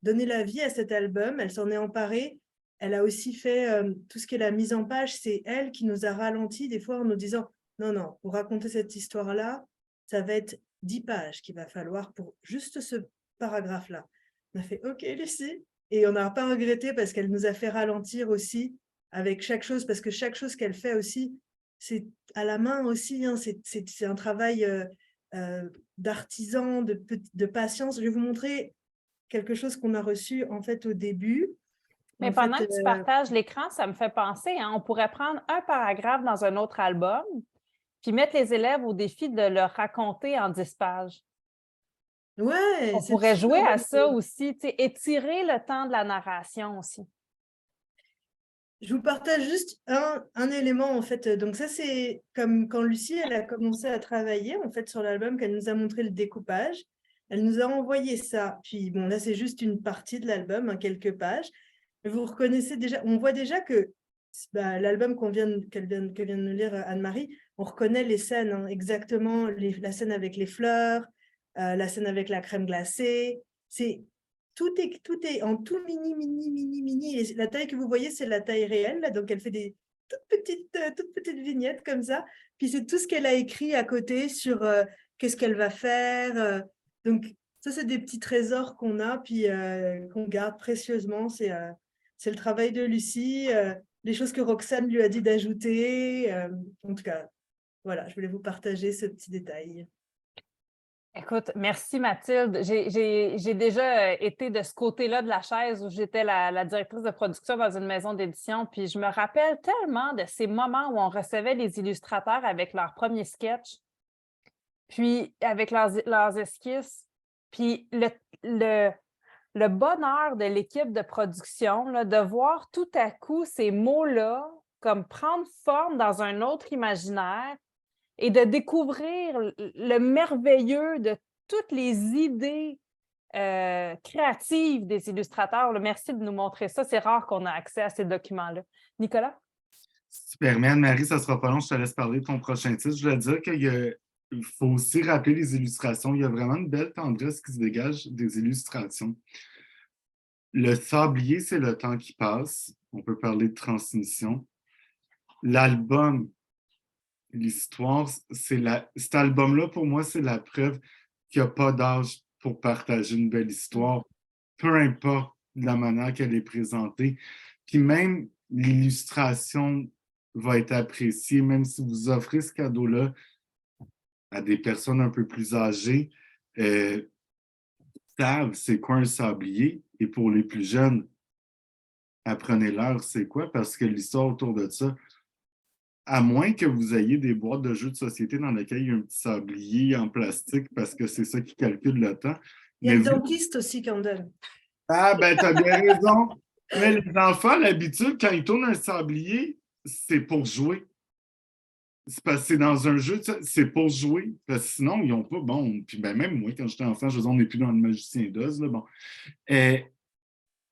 donné la vie à cet album. Elle s'en est emparée. Elle a aussi fait tout ce qui est la mise en page. C'est elle qui nous a ralenti des fois en nous disant « Non, non, pour raconter cette histoire-là, ça va être 10 pages qu'il va falloir pour juste ce paragraphe-là. » On a fait « Ok, Lucie ». Et on n'a pas regretté parce qu'elle nous a fait ralentir aussi avec chaque chose, parce que chaque chose qu'elle fait aussi, c'est à la main aussi, hein, c'est un travail d'artisan, de patience. Je vais vous montrer quelque chose qu'on a reçu en fait au début. Mais En pendant fait, que tu partages l'écran, ça me fait penser, hein, on pourrait prendre un paragraphe dans un autre album, puis mettre les élèves au défi de le raconter en 10 pages. ouais, On c'est une pourrait super jouer à bonne ça idée. aussi, tu sais, étirer le temps de la narration aussi. Je vous partage juste un élément en fait. Donc ça, c'est comme quand Lucie, elle a commencé à travailler en fait sur l'album, qu'elle nous a montré le découpage. Elle nous a envoyé ça. Puis bon, là, c'est juste une partie de l'album, hein, quelques pages. Mais vous reconnaissez déjà, on voit déjà que l'album qu'elle vient de nous lire, Anne-Marie, on reconnaît les scènes, hein, exactement, la scène avec les fleurs, la scène avec la crème glacée. Tout est en tout mini, mini, mini, mini. Et la taille que vous voyez, c'est la taille réelle. Là. Donc, elle fait des toutes petites vignettes comme ça. Puis, c'est tout ce qu'elle a écrit à côté sur qu'est-ce qu'elle va faire. Donc, ça, c'est des petits trésors qu'on a, puis qu'on garde précieusement. C'est le travail de Lucie, les choses que Roxane lui a dit d'ajouter. En tout cas, voilà, je voulais vous partager ce petit détail. Écoute, merci Mathilde. J'ai déjà été de ce côté-là de la chaise où j'étais la directrice de production dans une maison d'édition, puis je me rappelle tellement de ces moments où on recevait les illustrateurs avec leurs premiers sketchs, puis avec leurs esquisses, puis le bonheur de l'équipe de production, là, de voir tout à coup ces mots-là comme prendre forme dans un autre imaginaire et de découvrir le merveilleux de toutes les idées créatives des illustrateurs. Là, merci de nous montrer ça. C'est rare qu'on ait accès à ces documents-là. Nicolas? Super, mais Anne-Marie, ça sera pas long, je te laisse parler de ton prochain titre. Je voulais dire qu'il faut aussi rappeler les illustrations. Il y a vraiment une belle tendresse qui se dégage des illustrations. Le sablier, c'est le temps qui passe. On peut parler de transmission. L'album, l'histoire, cet album-là, pour moi, c'est la preuve qu'il n'y a pas d'âge pour partager une belle histoire, peu importe la manière qu'elle est présentée. Puis même l'illustration va être appréciée, même si vous offrez ce cadeau-là à des personnes un peu plus âgées, savent c'est quoi un sablier. Et pour les plus jeunes, apprenez-leur c'est quoi, parce que l'histoire autour de ça, à moins que vous ayez des boîtes de jeux de société dans lesquelles il y a un petit sablier en plastique parce que c'est ça qui calcule le temps. Il y a Mais le vous... dentiste aussi, Candel. Ah, ben, t'as bien raison. Mais les enfants, l'habitude, quand ils tournent un sablier, c'est pour jouer. C'est parce que c'est dans un jeu, c'est pour jouer. Parce que sinon, ils n'ont pas. Bon, puis ben, même moi, quand j'étais enfant, je veux dire, on n'est plus dans le magicien d'Oz. Là, bon.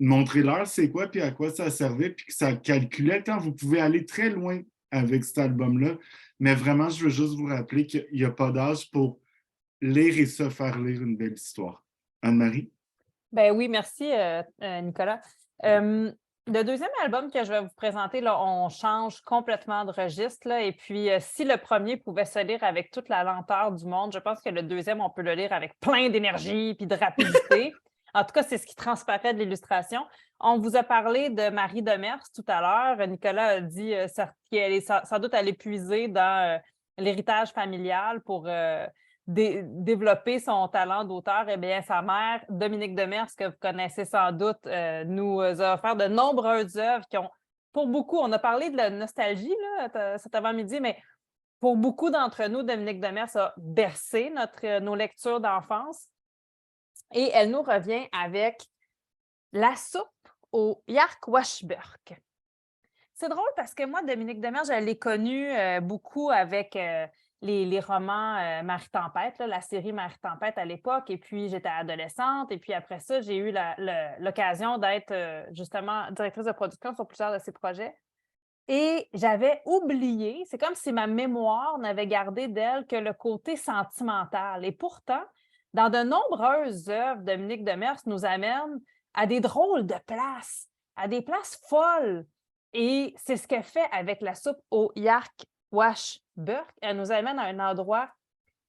Montrez-leur c'est quoi, puis à quoi ça servait, puis que ça calculait le temps. Vous pouvez aller très loin avec cet album-là. Mais vraiment, je veux juste vous rappeler qu'il n'y a pas d'âge pour lire et se faire lire une belle histoire. Anne-Marie? Ben oui, merci Nicolas. Le deuxième album que je vais vous présenter, là, on change complètement de registre. Là, et puis, si le premier pouvait se lire avec toute la lenteur du monde, je pense que le deuxième, on peut le lire avec plein d'énergie et de rapidité. En tout cas, c'est ce qui transparaît de l'illustration. On vous a parlé de Marie Demers tout à l'heure. Nicolas a dit qu'elle est sans doute allée puiser dans l'héritage familial pour développer son talent d'auteur. Eh bien, sa mère, Dominique Demers, que vous connaissez sans doute, nous a offert de nombreuses œuvres qui ont, pour beaucoup, on a parlé de la nostalgie là, cet avant-midi, mais pour beaucoup d'entre nous, Dominique Demers a bercé nos lectures d'enfance. Et elle nous revient avec La soupe au Yark-Washburk. C'est drôle parce que moi, Dominique Demers, je l'ai connue beaucoup avec les romans Marie-Tempête, la série Marie-Tempête à l'époque. Et puis, j'étais adolescente. Et puis, après ça, j'ai eu l'occasion d'être justement directrice de production sur plusieurs de ses projets. Et j'avais oublié, c'est comme si ma mémoire n'avait gardé d'elle que le côté sentimental. Et pourtant, dans de nombreuses œuvres, Dominique Demers nous amène à des drôles de places, à des places folles. Et c'est ce qu'elle fait avec La soupe au Yark-Washburk. Elle nous amène à un endroit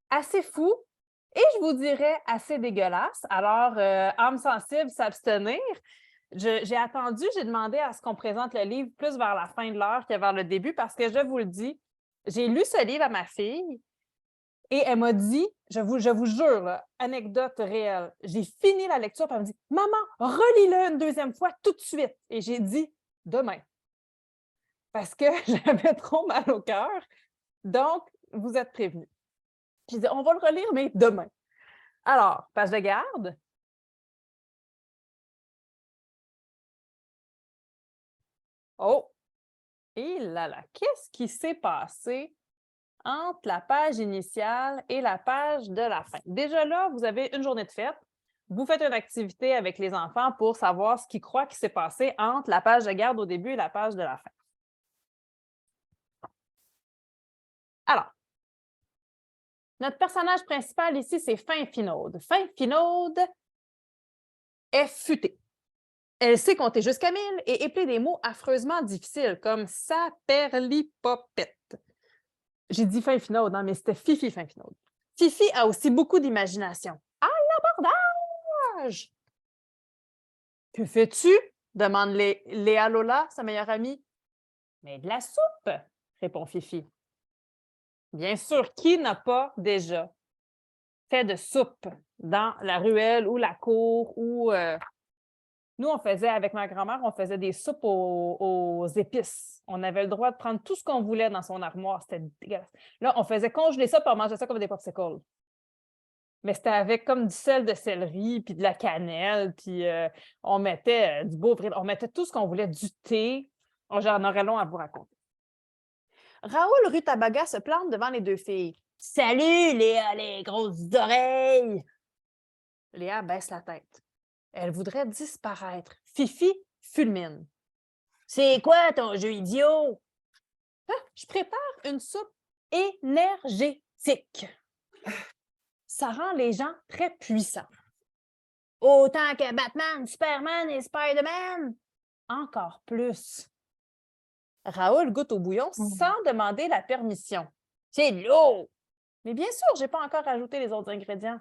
assez fou et je vous dirais assez dégueulasse. Alors, âme sensible, s'abstenir. J'ai attendu, j'ai demandé à ce qu'on présente le livre plus vers la fin de l'heure que vers le début parce que je vous le dis, j'ai lu ce livre à ma fille Et elle m'a dit, je vous jure, là, anecdote réelle, j'ai fini la lecture, puis elle me dit « Maman, relis-le une deuxième fois tout de suite. » Et j'ai dit « Demain. » Parce que j'avais trop mal au cœur. Donc, vous êtes prévenus. J'ai dit « On va le relire, mais demain. » Alors, page de garde. Oh! Et là, qu'est-ce qui s'est passé entre la page initiale et la page de la fin? Déjà là, vous avez une journée de fête. Vous faites une activité avec les enfants pour savoir ce qu'ils croient qui s'est passé entre la page de garde au début et la page de la fin. Alors, notre personnage principal ici, c'est Finfinaude. Finfinaude est futée. Elle sait compter jusqu'à 1000 et épeler des mots affreusement difficiles comme saperlipopette. J'ai dit Finfinaude, non, mais c'était Fifi Finfinaude. Fifi a aussi beaucoup d'imagination. À l'abordage! Que fais-tu? Demande Léa Lola, sa meilleure amie. Mais de la soupe, répond Fifi. Bien sûr, qui n'a pas déjà fait de soupe dans la ruelle ou la cour ou nous, on faisait, avec ma grand-mère, on faisait des soupes aux épices. On avait le droit de prendre tout ce qu'on voulait dans son armoire. C'était dégueulasse. Là, on faisait congeler ça puis on mangeait ça comme des popsicles. Mais c'était avec comme du sel de céleri puis de la cannelle, puis on mettait du Beauvril, on mettait tout ce qu'on voulait, du thé. J'en aurais long à vous raconter. Raoul Rutabaga se plante devant les deux filles. « Salut, Léa, les grosses oreilles! » Léa baisse la tête. Elle voudrait disparaître. Fifi fulmine. « C'est quoi ton jeu idiot? »« Ah, je prépare une soupe énergétique. » Ça rend les gens très puissants. « Autant que Batman, Superman et Spider-Man? » Encore plus. Raoul goûte au bouillon sans demander la permission. « C'est de l'eau! » Mais bien sûr, je n'ai pas encore ajouté les autres ingrédients.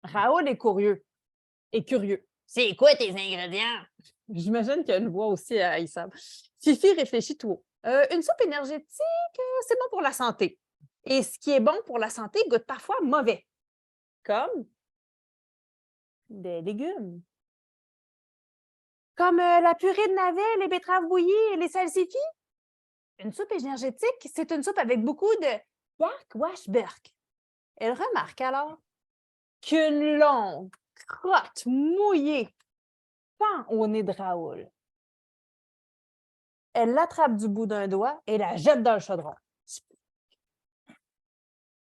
Raoul est curieux. C'est quoi tes ingrédients? J'imagine qu'il y a une voix aussi haïssable. Fifi réfléchit tout haut. Une soupe énergétique, c'est bon pour la santé. Et ce qui est bon pour la santé goûte parfois mauvais. Comme des légumes. Comme la purée de navets, les betteraves bouillies et les salsifis. Une soupe énergétique, c'est une soupe avec beaucoup de Jack Washburk. Elle remarque alors qu'une longue crotte mouillée pend au nez de Raoul. Elle l'attrape du bout d'un doigt et la jette dans le chaudron.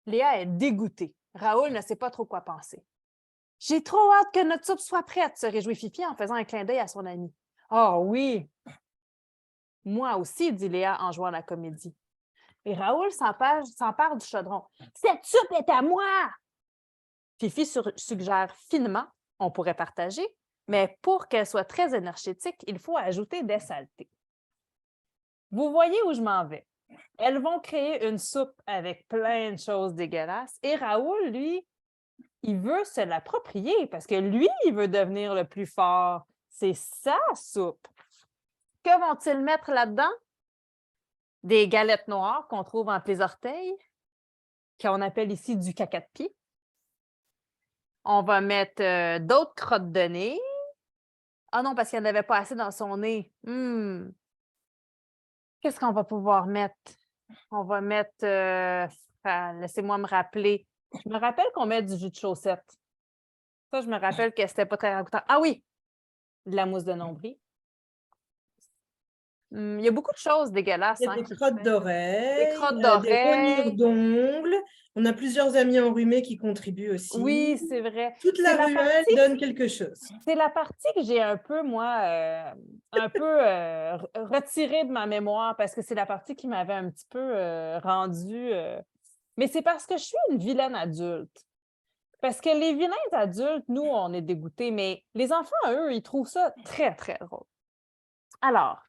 Léa est dégoûtée. Raoul ne sait pas trop quoi penser. « J'ai trop hâte que notre soupe soit prête, » se réjouit Fifi en faisant un clin d'œil à son ami. « Oh oui! »« Moi aussi, » dit Léa en jouant la comédie. Et Raoul s'empare du chaudron. « Cette soupe est à moi! » Fifi suggère finement, on pourrait partager, mais pour qu'elle soit très énergétique, il faut ajouter des saletés. Vous voyez où je m'en vais. Elles vont créer une soupe avec plein de choses dégueulasses et Raoul, lui, il veut se l'approprier parce que lui, il veut devenir le plus fort. C'est sa soupe. Que vont-ils mettre là-dedans? Des galettes noires qu'on trouve entre les orteils, qu'on appelle ici du caca de pied. On va mettre d'autres crottes de nez. Ah non, parce qu'il n'y en avait pas assez dans son nez. Qu'est-ce qu'on va pouvoir mettre? On va mettre... laissez-moi me rappeler. Je me rappelle qu'on met du jus de chaussette. Ça, je me rappelle que c'était pas très ragoûtant. Ah oui! De la mousse de nombril. Il y a beaucoup de choses dégueulasses. Il y a des crottes d'oreilles, des crottes des d'oreilles. rognures d'ongles. On a plusieurs amis enrhumés qui contribuent aussi. Oui, c'est vrai. Toute la ruelle donne quelque chose. C'est la partie que j'ai un peu, moi, retirée de ma mémoire parce que c'est la partie qui m'avait un petit peu rendue... Mais c'est parce que je suis une vilaine adulte. Parce que les vilains adultes, nous, on est dégoûtés, mais les enfants, eux, ils trouvent ça très, très drôle. Alors,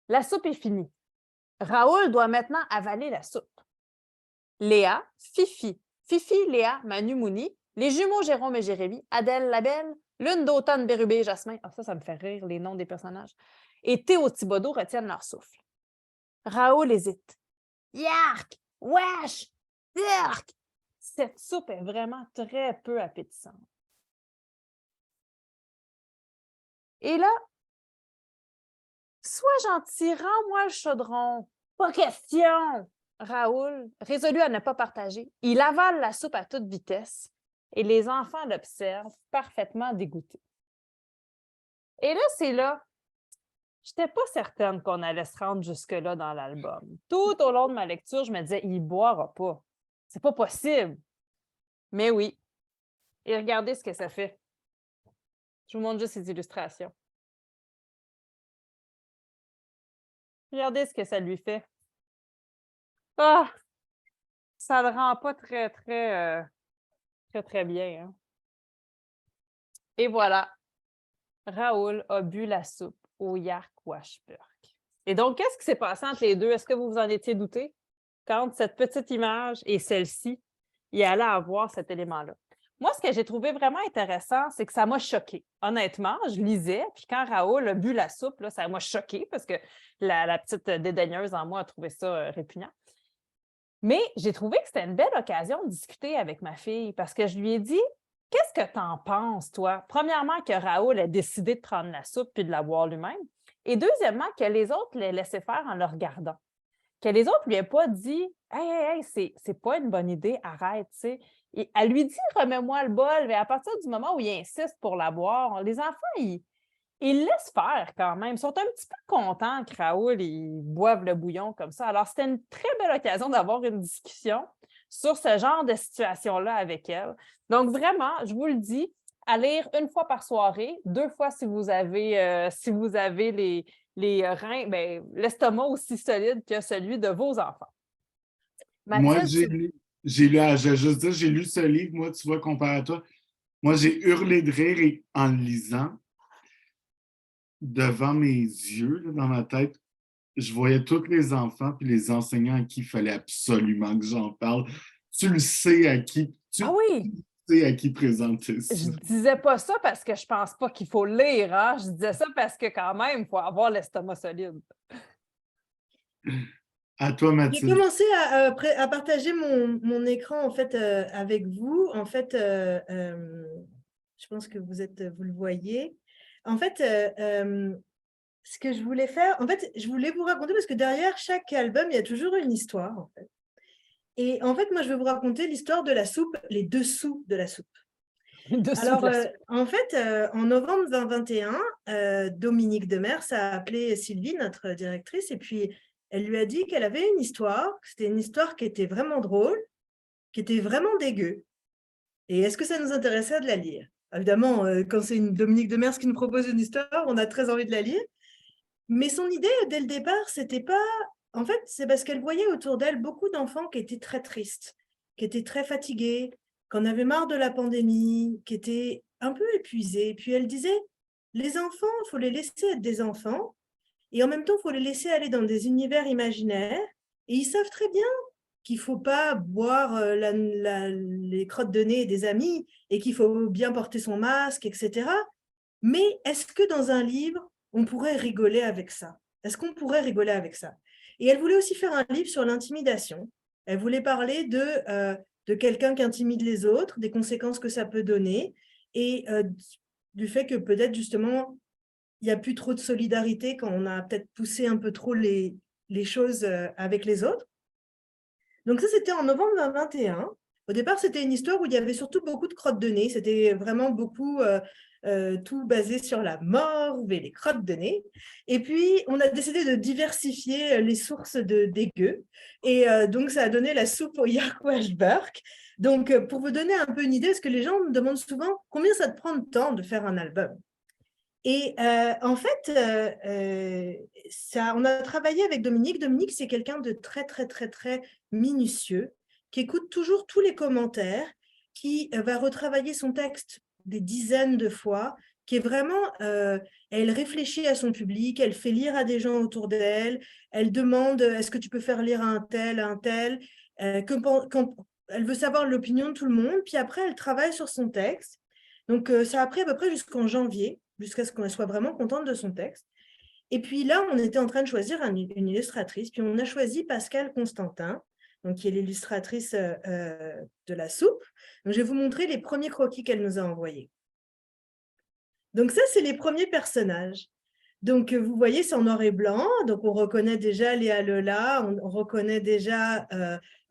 la soupe est finie. Raoul doit maintenant avaler la soupe. Léa, Fifi, Léa, Manu, Mouni, les jumeaux Jérôme et Jérémy, Adèle, la Belle, Lune d'automne, Bérubé et Jasmin, ça me fait rire, les noms des personnages, et Théo Thibodeau retiennent leur souffle. Raoul hésite. « Yark! Wesh! Urk! Cette soupe est vraiment très peu appétissante. Et là, sois gentil, rends-moi le chaudron. Pas question! Raoul, résolu à ne pas partager, il avale la soupe à toute vitesse et les enfants l'observent parfaitement dégoûtés. Et là, c'est là. Je n'étais pas certaine qu'on allait se rendre jusque-là dans l'album. Tout au long de ma lecture, je me disais, il ne boira pas. C'est pas possible. Mais oui. Et regardez ce que ça fait. Je vous montre juste ces illustrations. Regardez ce que ça lui fait. Ah! Ça ne le rend pas très, très, très bien. Hein? Et voilà. Raoul a bu la soupe au Yark Washburg. Et donc, qu'est-ce qui s'est passé entre les deux? Est-ce que vous vous en étiez douté? Quand cette petite image et celle-ci, il allait avoir cet élément-là. Moi, ce que j'ai trouvé vraiment intéressant, c'est que ça m'a choquée. Honnêtement, je lisais, puis quand Raoul a bu la soupe, là, ça m'a choquée parce que la petite dédaigneuse en moi a trouvé ça répugnant. Mais j'ai trouvé que c'était une belle occasion de discuter avec ma fille parce que je lui ai dit, qu'est-ce que tu en penses, toi? Premièrement, que Raoul ait décidé de prendre la soupe puis de la boire lui-même. Et deuxièmement, que les autres l'aient laissé faire en le regardant. Que les autres ne lui aient pas dit hey, c'est pas une bonne idée, arrête, tu sais. Et elle lui dit remets-moi le bol, mais à partir du moment où il insiste pour la boire, les enfants, ils laissent faire quand même. Ils sont un petit peu contents que Raoul il boive le bouillon comme ça. Alors, c'était une très belle occasion d'avoir une discussion sur ce genre de situation-là avec elle. Donc, vraiment, je vous le dis, à lire une fois par soirée, 2 fois si vous avez, les reins, l'estomac aussi solide que celui de vos enfants. Moi, Mathilde, j'ai lu, je vais juste dire, j'ai lu ce livre, moi, tu vois, comparé à toi. Moi, j'ai hurlé de rire en le lisant. Devant mes yeux, là, dans ma tête, je voyais tous les enfants puis les enseignants à qui il fallait absolument que j'en parle. Tu le sais à qui, ah oui, sais à qui présenter ça. je disais pas ça parce que je pense pas qu'il faut lire, hein? Je disais ça parce que quand même, il faut avoir l'estomac solide. À toi, J'ai Mathilde. commencé à partager mon écran en fait avec vous. En fait, je pense que vous le voyez. En fait, ce que je voulais faire, en fait, je voulais vous raconter parce que derrière chaque album, il y a toujours une histoire. En fait. Et en fait, moi, je vais vous raconter l'histoire de la soupe, les dessous de la soupe. Alors, en fait, en novembre 2021, Dominique Demers a appelé Sylvie, notre directrice, et puis elle lui a dit qu'elle avait une histoire, c'était une histoire qui était vraiment drôle, qui était vraiment dégueu. Et est-ce que ça nous intéressait de la lire? Évidemment, quand c'est Dominique Demers qui nous propose une histoire, on a très envie de la lire. Mais son idée, dès le départ, c'était pas... En fait, c'est parce qu'elle voyait autour d'elle beaucoup d'enfants qui étaient très tristes, qui étaient très fatigués, qui en avaient marre de la pandémie, qui étaient un peu épuisés. Puis elle disait, les enfants, il faut les laisser être des enfants, et en même temps, il faut les laisser aller dans des univers imaginaires, et ils savent très bien qu'il ne faut pas boire les crottes de nez des amis, et qu'il faut bien porter son masque, etc. Mais est-ce que dans un livre, on pourrait rigoler avec ça? Est-ce qu'on pourrait rigoler avec ça? Et elle voulait aussi faire un livre sur l'intimidation. Elle voulait parler de quelqu'un qui intimide les autres, des conséquences que ça peut donner, et du fait que peut-être justement, il n'y a plus trop de solidarité quand on a peut-être poussé un peu trop les choses avec les autres. Donc ça, c'était en novembre 2021. Au départ, c'était une histoire où il y avait surtout beaucoup de crottes de nez. C'était vraiment beaucoup tout basé sur la morve et les crottes de nez. Et puis, on a décidé de diversifier les sources de dégueu. Et donc, ça a donné la soupe au Yark Washburg. Donc, pour vous donner un peu une idée, parce que les gens me demandent souvent combien ça te prend de temps de faire un album. Et en fait, on a travaillé avec Dominique. Dominique, c'est quelqu'un de très, très, très, très minutieux, qui écoute toujours tous les commentaires, qui va retravailler son texte des dizaines de fois, qui est vraiment, elle réfléchit à son public, elle fait lire à des gens autour d'elle, elle demande est-ce que tu peux faire lire à un tel, elle veut savoir l'opinion de tout le monde, puis après elle travaille sur son texte. Donc ça a pris à peu près jusqu'en janvier, jusqu'à ce qu'on soit vraiment contente de son texte. Et puis là, on était en train de choisir une illustratrice, puis on a choisi Pascale Constantin, donc qui est l'illustratrice de la soupe. Donc, je vais vous montrer les premiers croquis qu'elle nous a envoyés. Donc ça, c'est les premiers personnages. Donc, vous voyez, c'est en noir et blanc. Donc, on reconnaît déjà Léa Lola, on reconnaît déjà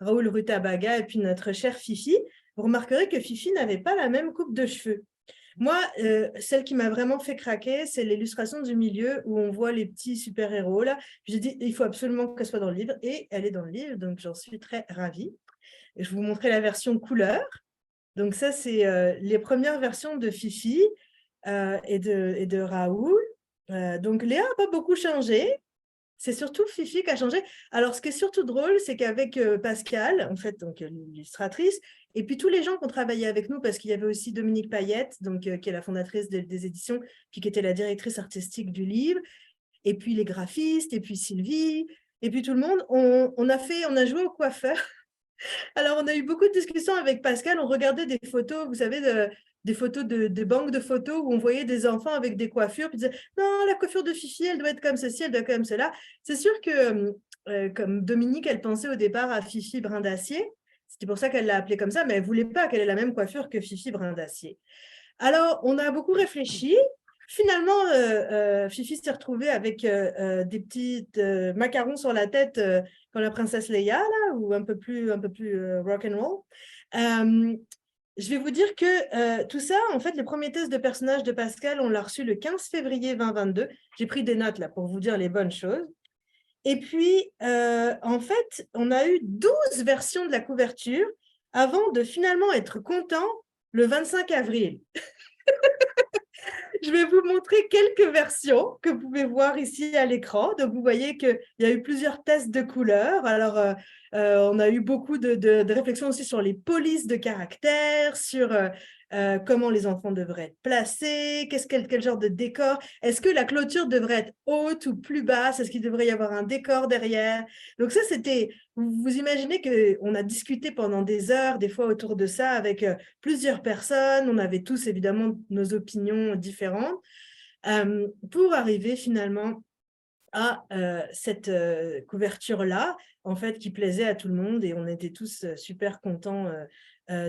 Raoul Rutabaga et puis notre chère Fifi. Vous remarquerez que Fifi n'avait pas la même coupe de cheveux. Moi, celle qui m'a vraiment fait craquer, c'est l'illustration du milieu où on voit les petits super-héros là. J'ai dit, il faut absolument qu'elle soit dans le livre et elle est dans le livre, donc j'en suis très ravie. Et je vais vous montrer la version couleur. Donc ça, c'est les premières versions de Fifi et de Raoul. Donc Léa n'a pas beaucoup changé. C'est surtout Fifi qui a changé. Alors, ce qui est surtout drôle, c'est qu'avec Pascal, en fait, donc l'illustratrice, et puis tous les gens qui ont travaillé avec nous, parce qu'il y avait aussi Dominique Payette, donc, qui est la fondatrice des éditions, puis qui était la directrice artistique du livre, et puis les graphistes, et puis Sylvie, et puis tout le monde, on a joué au coiffeur. Alors, on a eu beaucoup de discussions avec Pascal, on regardait des photos, vous savez, des photos de banques de photos où on voyait des enfants avec des coiffures, puis on disait, non, la coiffure de Fifi, elle doit être comme ceci, elle doit être comme cela. C'est sûr que, comme Dominique, elle pensait au départ à Fifi Brin d'Acier, c'était pour ça qu'elle l'a appelée comme ça, mais elle ne voulait pas qu'elle ait la même coiffure que Fifi Brin d'Acier. Alors, on a beaucoup réfléchi. Finalement, Fifi s'est retrouvée avec des petits macarons sur la tête comme la princesse Leia, là, ou un peu plus rock'n'roll. Je vais vous dire que tout ça, en fait, le premier test de personnage de Pascal, on l'a reçu le 15 février 2022. J'ai pris des notes là pour vous dire les bonnes choses. Et puis, en fait, on a eu 12 versions de la couverture avant de finalement être content le 25 avril. Je vais vous montrer quelques versions que vous pouvez voir ici à l'écran. Donc, vous voyez qu'il y a eu plusieurs tests de couleurs. Alors, on a eu beaucoup de réflexions aussi sur les polices de caractère, sur comment les enfants devraient être placés, quel genre de décor. Est-ce que la clôture devrait être haute ou plus basse? Est-ce qu'il devrait y avoir un décor derrière? Donc ça, c'était... Vous imaginez qu'on a discuté pendant des heures, des fois autour de ça, avec plusieurs personnes. On avait tous, évidemment, nos opinions différentes pour arriver finalement à cette couverture-là, en fait, qui plaisait à tout le monde et on était tous super contents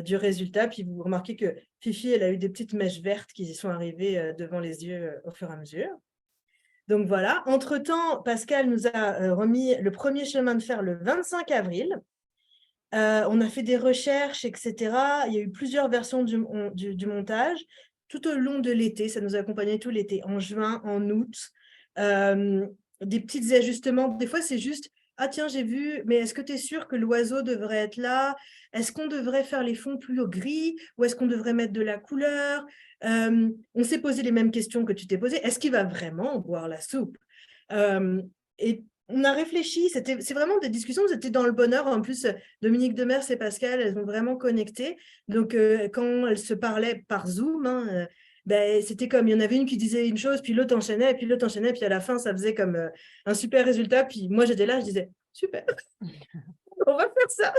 du résultat. Puis vous remarquez que Fifi, elle a eu des petites mèches vertes qui sont arrivées devant les yeux au fur et à mesure. Donc voilà, entre-temps, Pascal nous a remis le premier chemin de fer le 25 avril. On a fait des recherches, etc. Il y a eu plusieurs versions du montage tout au long de l'été. Ça nous a accompagnés tout l'été, en juin, en août. Des petits ajustements. Des fois, c'est juste, ah tiens, j'ai vu, mais est-ce que tu es sûr que l'oiseau devrait être là? Est-ce qu'on devrait faire les fonds plus au gris? Ou est-ce qu'on devrait mettre de la couleur? On s'est posé les mêmes questions que tu t'es posées. Est-ce qu'il va vraiment boire la soupe? Et on a réfléchi, c'est vraiment des discussions, c'était dans le bonheur. En plus, Dominique Demers et Pascal, elles ont vraiment connecté. Donc, quand elles se parlaient par Zoom, ben, c'était comme, il y en avait une qui disait une chose, puis l'autre enchaînait, puis l'autre enchaînait, puis à la fin, ça faisait comme un super résultat. Puis moi, j'étais là, je disais, super, on va faire ça.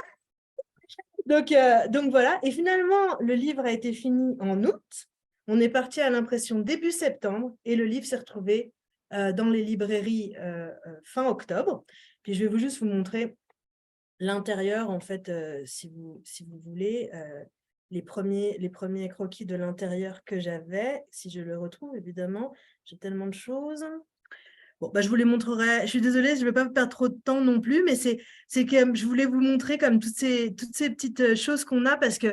Donc voilà, et finalement, le livre a été fini en août. On est parti à l'impression début septembre, et le livre s'est retrouvé dans les librairies fin octobre. Puis je vais juste vous montrer l'intérieur, en fait, si vous voulez, les premiers croquis de l'intérieur que j'avais, si je le retrouve, évidemment. J'ai tellement de choses. Bon, bah, je vous les montrerai. Je suis désolée, je ne vais pas perdre trop de temps non plus, mais c'est que je voulais vous montrer comme toutes ces petites choses qu'on a, parce que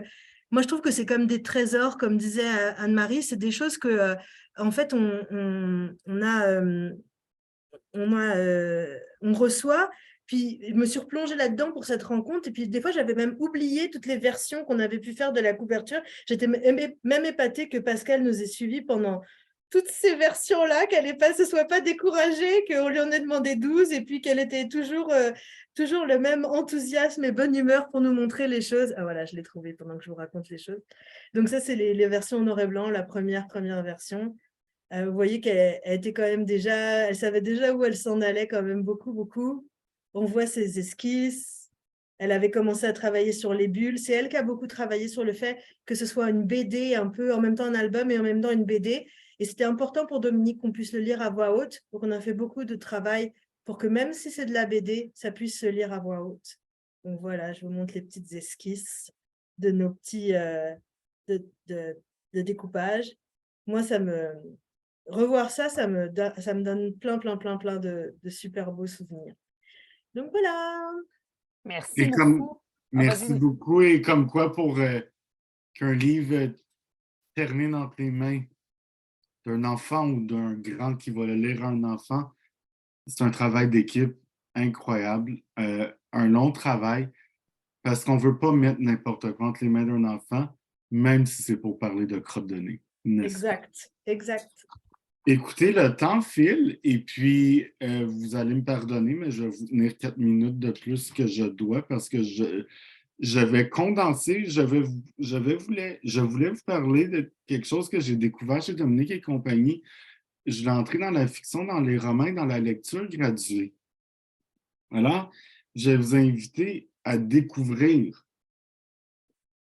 moi, je trouve que c'est comme des trésors, comme disait Anne-Marie, c'est des choses que, en fait, on reçoit. Puis, je me suis replongée là-dedans pour cette rencontre. Et puis, des fois, j'avais même oublié toutes les versions qu'on avait pu faire de la couverture. J'étais même épatée que Pascal nous ait suivis pendant toutes ces versions-là, qu'elle ne se soit pas découragée, qu'on lui en ait demandé 12 et puis qu'elle était toujours le même enthousiasme et bonne humeur pour nous montrer les choses. Ah voilà, je l'ai trouvé pendant que je vous raconte les choses. Donc ça, c'est les versions en noir et blanc, la première version. Vous voyez qu'elle était quand même déjà, elle savait déjà où elle s'en allait quand même beaucoup. On voit ses esquisses. Elle avait commencé à travailler sur les bulles. C'est elle qui a beaucoup travaillé sur le fait que ce soit une BD, un peu en même temps un album et en même temps une BD. Et c'était important pour Dominique qu'on puisse le lire à voix haute. Donc, on a fait beaucoup de travail pour que même si c'est de la BD, ça puisse se lire à voix haute. Donc voilà, je vous montre les petites esquisses de nos petits de découpage. Moi, revoir ça, ça me donne plein de super beaux souvenirs. Donc voilà. Merci Et comme, beaucoup. Ah, merci vas-y. beaucoup. Et comme quoi, pour qu'un livre termine entre les mains d'un enfant ou d'un grand qui va le lire à un enfant, c'est un travail d'équipe incroyable, un long travail, parce qu'on ne veut pas mettre n'importe quoi entre les mains d'un enfant, même si c'est pour parler de crotte de nez, n'est-ce pas? Exact. Écoutez, le temps file et puis vous allez me pardonner, mais je vais vous tenir 4 minutes de plus que je dois parce que je vais condenser, je voulais vous parler de quelque chose que j'ai découvert chez Dominique et compagnie. Je vais entrer dans la fiction, dans les romans, dans la lecture graduée. Alors, je vais vous inviter à découvrir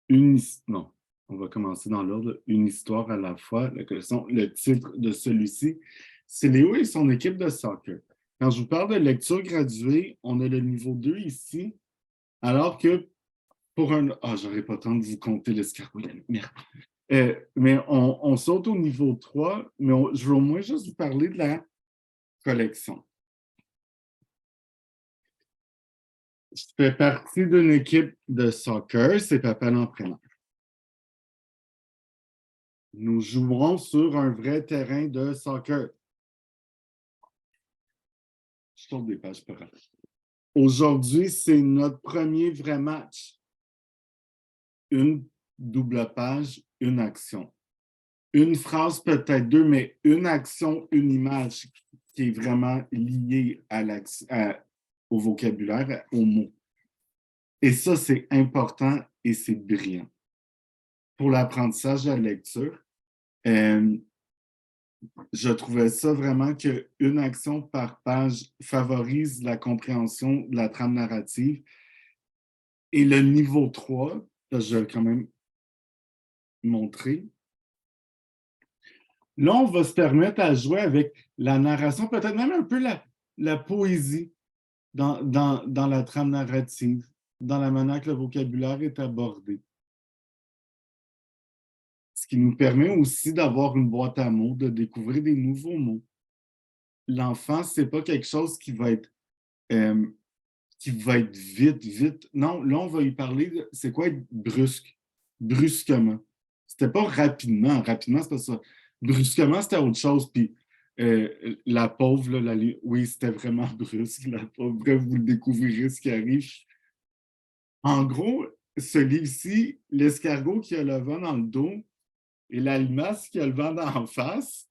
non, on va commencer dans l'ordre, une histoire à la fois. Le titre de celui-ci, c'est Léo et son équipe de soccer. Quand je vous parle de lecture graduée, on a le niveau 2 ici, alors que pour un... Ah, j'aurais pas le temps de vous compter l'escargot, merde. Mais on saute au niveau 3, mais je veux au moins juste vous parler de la collection. Je fais partie d'une équipe de soccer, c'est Papa l'entraîneur. Nous jouerons sur un vrai terrain de soccer. Je tourne des pages par là. Aujourd'hui, c'est notre premier vrai match. Une double page, une action. Une phrase, peut-être deux, mais une action, une image qui est vraiment liée au vocabulaire, aux mots. Et ça, c'est important et c'est brillant. Pour l'apprentissage de la lecture, je trouvais ça vraiment qu'une action par page favorise la compréhension de la trame narrative. Et le niveau 3, je vais quand même montrer. Là, on va se permettre à jouer avec la narration, peut-être même un peu la poésie dans la trame narrative, dans la manière que le vocabulaire est abordé. Ce qui nous permet aussi d'avoir une boîte à mots, de découvrir des nouveaux mots. L'enfant, ce n'est pas quelque chose qui va être vite. Non, là, on va y parler, c'est quoi être brusque? Brusquement. C'était pas rapidement. Rapidement, c'est pas ça. Brusquement, c'était autre chose. Puis la pauvre, là, oui, c'était vraiment brusque, la pauvre. Bref, vous le découvrirez ce qui arrive. En gros, ce livre-ci, l'escargot qui a le vent dans le dos et la limace qui a le vent en face,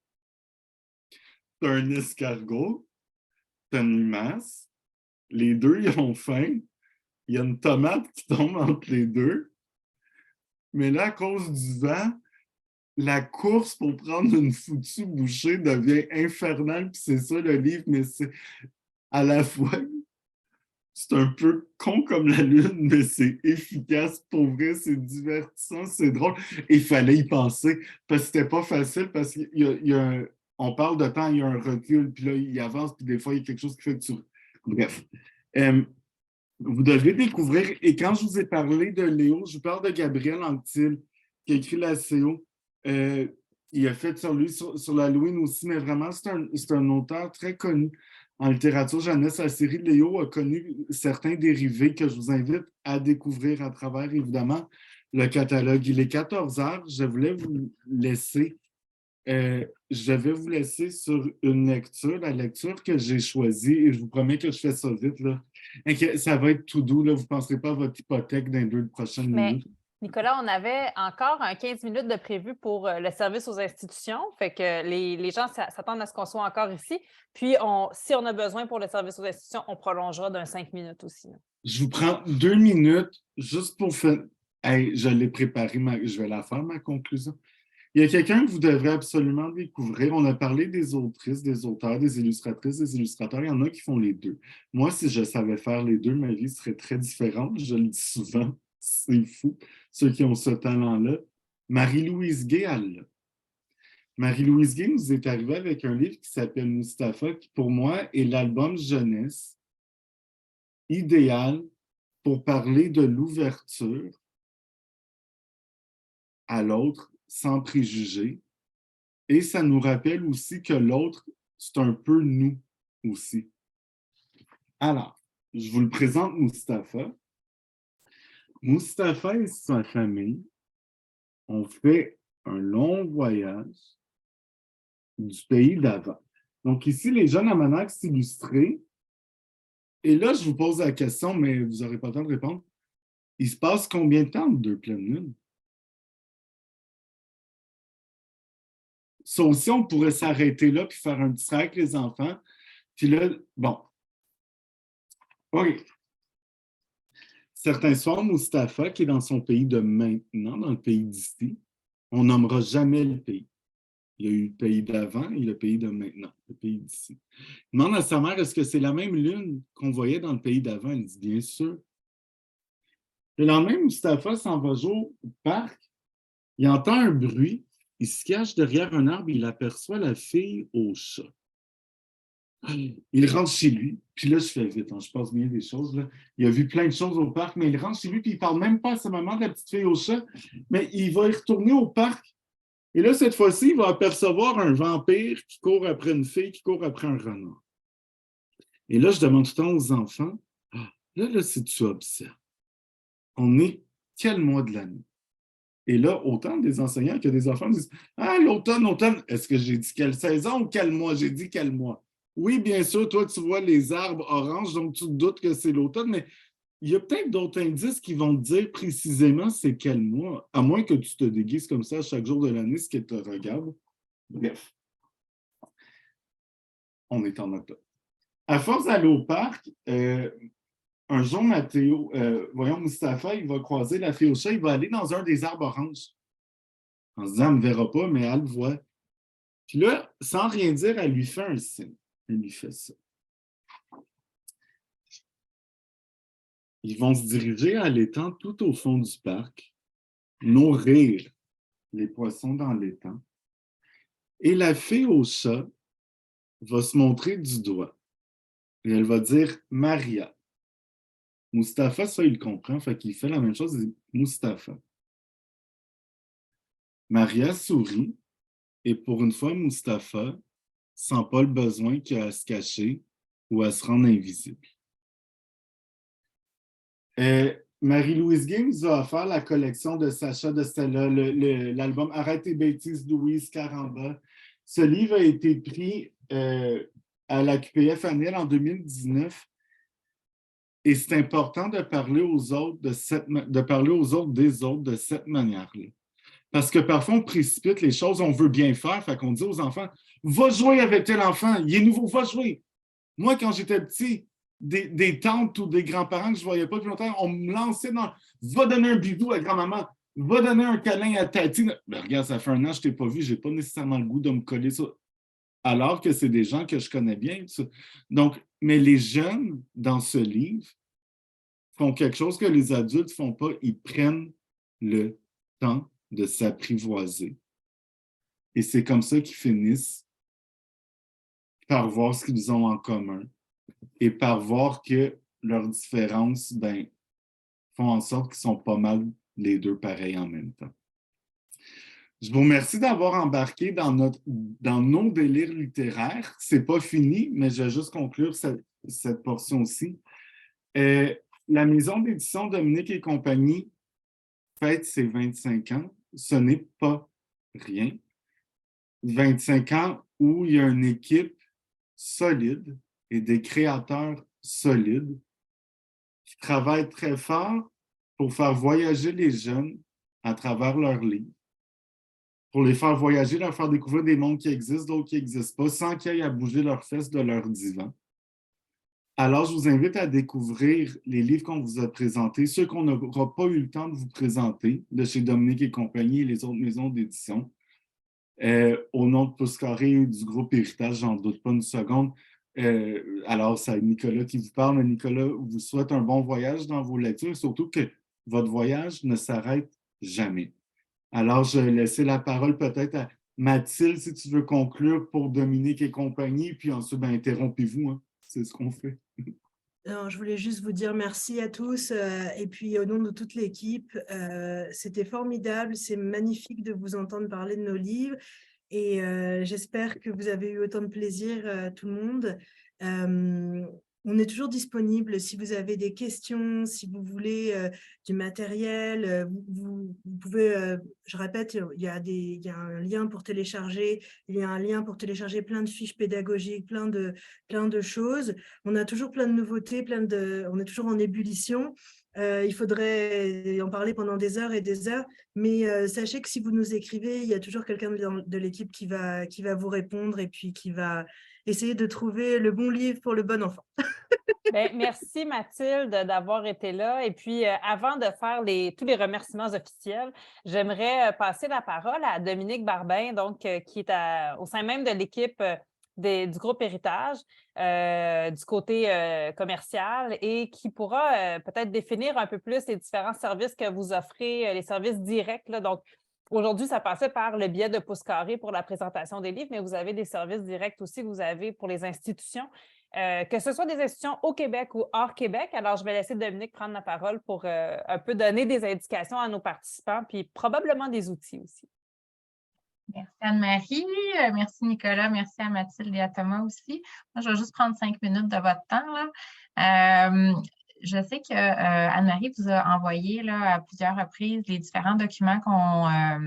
c'est un escargot, c'est une limace. Les deux, ils ont faim. Il y a une tomate qui tombe entre les deux. Mais là, à cause du vent, la course pour prendre une foutue bouchée devient infernale. Puis c'est ça le livre, mais c'est à la fois, c'est un peu con comme la lune, mais c'est efficace pour vrai, c'est divertissant, c'est drôle. Et il fallait y penser, parce que c'était pas facile, parce on parle de temps, il y a un recul, puis là, il avance, puis des fois, il y a quelque chose qui fait que tu... Bref. Vous devez découvrir, et quand je vous ai parlé de Léo, je vous parle de Gabriel Anctil, qui a écrit la CO. Il a fait sur lui, sur l'Halloween aussi, mais vraiment, c'est un auteur très connu en littérature jeunesse. La série de Léo a connu certains dérivés que je vous invite à découvrir à travers, évidemment, le catalogue. Il est 14 heures. Je voulais vous laisser je vais vous laisser sur une lecture, la lecture que j'ai choisie, et je vous promets que je fais ça vite. Là. Et ça va être tout doux, là, vous ne penserez pas à votre hypothèque dans les 2 prochaines minutes. Nicolas, on avait encore un 15 minutes de prévu pour le service aux institutions. Fait que les gens s'attendent à ce qu'on soit encore ici. Puis, si on a besoin pour le service aux institutions, on prolongera d'un 5 minutes aussi. Là. Je vous prends 2 minutes juste pour faire... Hey, je l'ai préparé, je vais la faire, ma conclusion. Il y a quelqu'un que vous devrez absolument découvrir. On a parlé des autrices, des auteurs, des illustratrices, des illustrateurs. Il y en a qui font les deux. Moi, si je savais faire les deux, ma vie serait très différente. Je le dis souvent. C'est fou, ceux qui ont ce talent-là. Marie-Louise Gay, elle l'a. Marie-Louise Gay nous est arrivée avec un livre qui s'appelle Mustapha, qui pour moi est l'album jeunesse idéal pour parler de l'ouverture à l'autre sans préjugés. Et ça nous rappelle aussi que l'autre, c'est un peu nous aussi. Alors, je vous le présente Mustapha. Mustapha et sa famille ont fait un long voyage du pays d'avant. Donc ici, les jeunes almanachs illustrés. Et là, je vous pose la question, mais vous n'aurez pas le temps de répondre. Il se passe combien de temps de 2 pleines lunes? Ça aussi, on pourrait s'arrêter là puis faire un petit trait avec les enfants. Puis là, bon. OK. Certains soirs, Mustapha, qui est dans son pays de maintenant, dans le pays d'ici, on nommera jamais le pays. Il y a eu le pays d'avant et le pays de maintenant, le pays d'ici. Il demande à sa mère, est-ce que c'est la même lune qu'on voyait dans le pays d'avant? Elle dit, bien sûr. Le lendemain, Mustapha s'en va jouer au parc. Il entend un bruit. Il se cache derrière un arbre et il aperçoit la fille au chat. Il rentre chez lui. Puis là, je fais vite, je passe bien des choses. Là. Il a vu plein de choses au parc, mais il rentre chez lui puis il ne parle même pas à sa maman de la petite fille au chat. Mais il va y retourner au parc. Et là, cette fois-ci, il va apercevoir un vampire qui court après une fille, qui court après un renard. Et là, je demande tout le temps aux enfants, là, si tu observes, on est quel mois de l'année? Et là, autant des enseignants que des enfants disent, l'automne, est-ce que j'ai dit quelle saison ou quel mois? J'ai dit quel mois. Oui, bien sûr, toi, tu vois les arbres oranges, donc tu te doutes que c'est l'automne, mais il y a peut-être d'autres indices qui vont te dire précisément c'est quel mois, à moins que tu te déguises comme ça chaque jour de l'année, ce qui te regarde. Bref, on est en octobre. À force d'aller au parc, un jour, Mustapha, il va croiser la fille au chat, il va aller dans un des arbres oranges. En se disant, elle ne me verra pas, mais elle le voit. Puis là, sans rien dire, elle lui fait un signe. Elle lui fait ça. Ils vont se diriger à l'étang tout au fond du parc, nourrir les poissons dans l'étang. Et la fille au chat va se montrer du doigt. Et elle va dire Maria. Mustapha, ça, il comprend, fait qu'il fait la même chose, il dit Mustapha. Maria sourit, et pour une fois, Mustapha sent pas le besoin qu'il a à se cacher ou à se rendre invisible. Marie-Louise Gims a offert la collection de Sacha de Stella, l'album Arrête tes bêtises, Louise Caramba. Ce livre a été pris à la QPF annuelle en 2019. Et c'est important de parler aux autres des autres de cette manière-là. Parce que parfois, on précipite les choses, on veut bien faire, fait qu'on dit aux enfants, va jouer avec tel enfant, il est nouveau, va jouer. Moi, quand j'étais petit, des tantes ou des grands-parents que je ne voyais pas depuis longtemps, on me lançait dans, va donner un bidou à grand-maman, va donner un câlin à Tati. Ben, regarde, ça fait 1 an, je ne t'ai pas vu, je n'ai pas nécessairement le goût de me coller ça. Alors que c'est des gens que je connais bien. Ça. Donc, mais les jeunes, dans ce livre, font quelque chose que les adultes ne font pas. Ils prennent le temps de s'apprivoiser. Et c'est comme ça qu'ils finissent par voir ce qu'ils ont en commun et par voir que leurs différences font en sorte qu'ils sont pas mal les deux pareils en même temps. Je vous remercie d'avoir embarqué dans nos délires littéraires. C'est pas fini, mais je vais juste conclure cette portion-ci. La maison d'édition Dominique et compagnie fête ses 25 ans. Ce n'est pas rien. 25 ans où il y a une équipe solide et des créateurs solides qui travaillent très fort pour faire voyager les jeunes à travers leurs livres, pour les faire voyager, leur faire découvrir des mondes qui existent, d'autres qui n'existent pas, sans qu'ils aient à bouger leurs fesses de leur divan. Alors, je vous invite à découvrir les livres qu'on vous a présentés, ceux qu'on n'aura pas eu le temps de vous présenter, de chez Dominique et compagnie et les autres maisons d'édition. Au nom de Pouce Carré et du groupe Héritage, j'en doute pas une seconde. Alors, c'est Nicolas qui vous parle. Nicolas vous souhaite un bon voyage dans vos lectures, surtout que votre voyage ne s'arrête jamais. Alors, je vais laisser la parole peut-être à Mathilde, si tu veux conclure pour Dominique et compagnie, puis ensuite, interrompez-vous. Hein. C'est ce qu'on fait. Alors, je voulais juste vous dire merci à tous et puis au nom de toute l'équipe, c'était formidable, c'est magnifique de vous entendre parler de nos livres et j'espère que vous avez eu autant de plaisir, tout le monde. On est toujours disponible si vous avez des questions, si vous voulez du matériel, vous pouvez, je répète, il y a un lien pour télécharger, il y a un lien pour télécharger plein de fiches pédagogiques, plein de choses. On a toujours plein de nouveautés, on est toujours en ébullition. Il faudrait en parler pendant des heures et des heures, mais sachez que si vous nous écrivez, il y a toujours quelqu'un de l'équipe qui va vous répondre et puis qui va essayer de trouver le bon livre pour le bon enfant. Bien, merci Mathilde d'avoir été là. Et puis, avant de faire tous les remerciements officiels, j'aimerais passer la parole à Dominique Barbin, donc, qui est au sein même de l'équipe du groupe Héritage, du côté commercial, et qui pourra peut-être définir un peu plus les différents services que vous offrez, les services directs, là. Donc, aujourd'hui, ça passait par le biais de Pouce Carré pour la présentation des livres, mais vous avez des services directs aussi que vous avez pour les institutions. Que ce soit des institutions au Québec ou hors Québec. Alors, je vais laisser Dominique prendre la parole pour un peu donner des indications à nos participants, puis probablement des outils aussi. Merci Anne-Marie, merci Nicolas, merci à Mathilde et à Thomas aussi. Moi, je vais juste prendre 5 minutes de votre temps, là. Je sais que Anne-Marie vous a envoyé là, à plusieurs reprises les différents documents qu'on a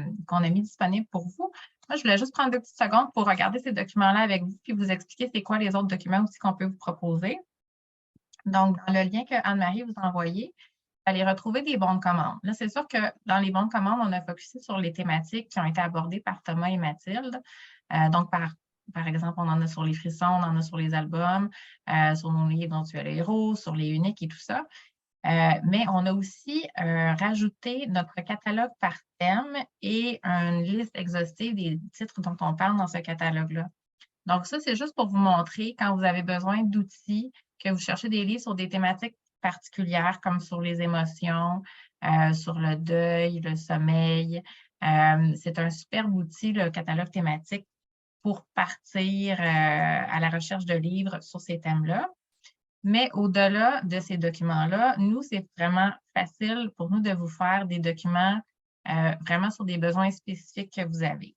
mis disponibles pour vous. Moi, je voulais juste prendre 2 petites secondes pour regarder ces documents-là avec vous puis vous expliquer c'est quoi les autres documents aussi qu'on peut vous proposer. Donc, dans le lien que Anne-Marie vous a envoyé, vous allez retrouver des bons de commande. Là, c'est sûr que dans les bons de commande, on a focusé sur les thématiques qui ont été abordées par Thomas et Mathilde. Donc, par exemple, on en a sur les frissons, on en a sur les albums, sur nos livres dont tu es le héros, sur les uniques et tout ça. Mais on a aussi rajouté notre catalogue par thème et une liste exhaustive des titres dont on parle dans ce catalogue-là. Donc, ça, c'est juste pour vous montrer quand vous avez besoin d'outils, que vous cherchez des livres sur des thématiques particulières comme sur les émotions, sur le deuil, le sommeil. C'est un superbe outil, le catalogue thématique, pour partir à la recherche de livres sur ces thèmes-là. Mais au-delà de ces documents-là, nous, c'est vraiment facile pour nous de vous faire des documents vraiment sur des besoins spécifiques que vous avez.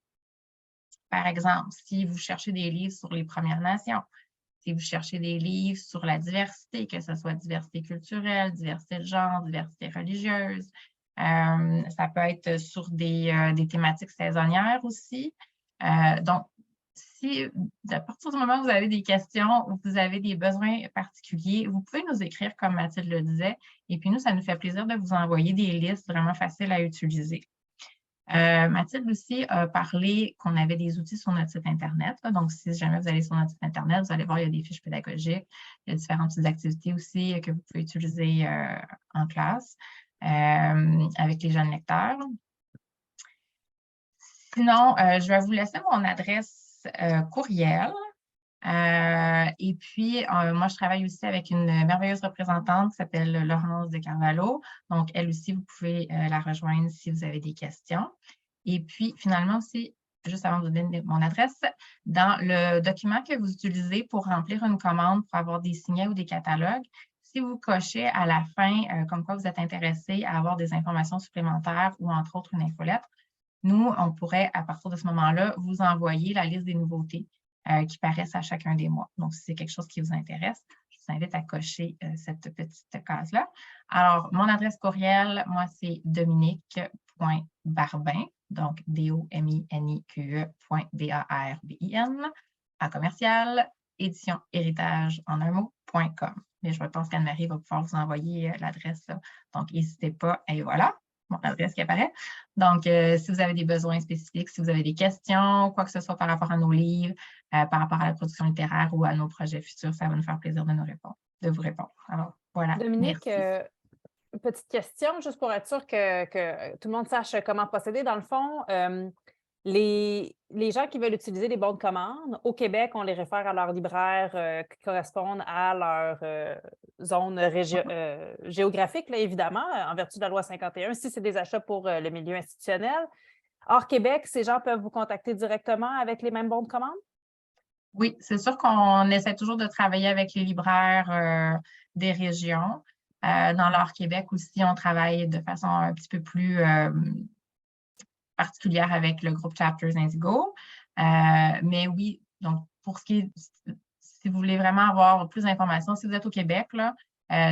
Par exemple, si vous cherchez des livres sur les Premières Nations, si vous cherchez des livres sur la diversité, que ce soit diversité culturelle, diversité de genre, diversité religieuse, ça peut être sur des thématiques saisonnières aussi. Donc, si à partir du moment où vous avez des questions ou vous avez des besoins particuliers, vous pouvez nous écrire comme Mathilde le disait. Et puis nous, ça nous fait plaisir de vous envoyer des listes vraiment faciles à utiliser. Mathilde aussi a parlé qu'on avait des outils sur notre site Internet. Là. Donc, si jamais vous allez sur notre site Internet, vous allez voir, il y a des fiches pédagogiques, il y a différentes petites activités aussi que vous pouvez utiliser en classe avec les jeunes lecteurs. Sinon, je vais vous laisser mon adresse courriel. Et puis, moi, je travaille aussi avec une merveilleuse représentante qui s'appelle Laurence de Carvalho. Donc, elle aussi, vous pouvez la rejoindre si vous avez des questions. Et puis, finalement aussi, juste avant de vous donner mon adresse, dans le document que vous utilisez pour remplir une commande, pour avoir des signets ou des catalogues, si vous cochez à la fin, comme quoi vous êtes intéressé à avoir des informations supplémentaires ou entre autres une infolettre, nous, on pourrait, à partir de ce moment-là, vous envoyer la liste des nouveautés qui paraissent à chacun des mois. Donc, si c'est quelque chose qui vous intéresse, je vous invite à cocher cette petite case-là. Alors, mon adresse courriel, moi, c'est dominique.barbin, donc dominique.barbin, à commercial, édition héritage en un mot.com. Mais je pense qu'Anne-Marie va pouvoir vous envoyer l'adresse. Donc, n'hésitez pas. Et voilà, mon adresse qui apparaît. Donc, si vous avez des besoins spécifiques, si vous avez des questions, quoi que ce soit par rapport à nos livres, par rapport à la production littéraire ou à nos projets futurs, ça va nous faire plaisir de vous répondre. Alors, voilà. Dominique, une petite question, juste pour être sûr que tout le monde sache comment procéder. Dans le fond, les gens qui veulent utiliser les bons de commande, au Québec, on les réfère à leurs libraires qui correspondent à leur zone géographique, là, évidemment, en vertu de la loi 51, si c'est des achats pour le milieu institutionnel. Hors Québec, ces gens peuvent vous contacter directement avec les mêmes bons de commande? Oui, c'est sûr qu'on essaie toujours de travailler avec les libraires des régions. Dans l'Art Québec aussi, on travaille de façon un petit peu plus particulière avec le groupe Chapters Indigo. Mais oui, donc pour ce qui est, si vous voulez vraiment avoir plus d'informations, si vous êtes au Québec, là,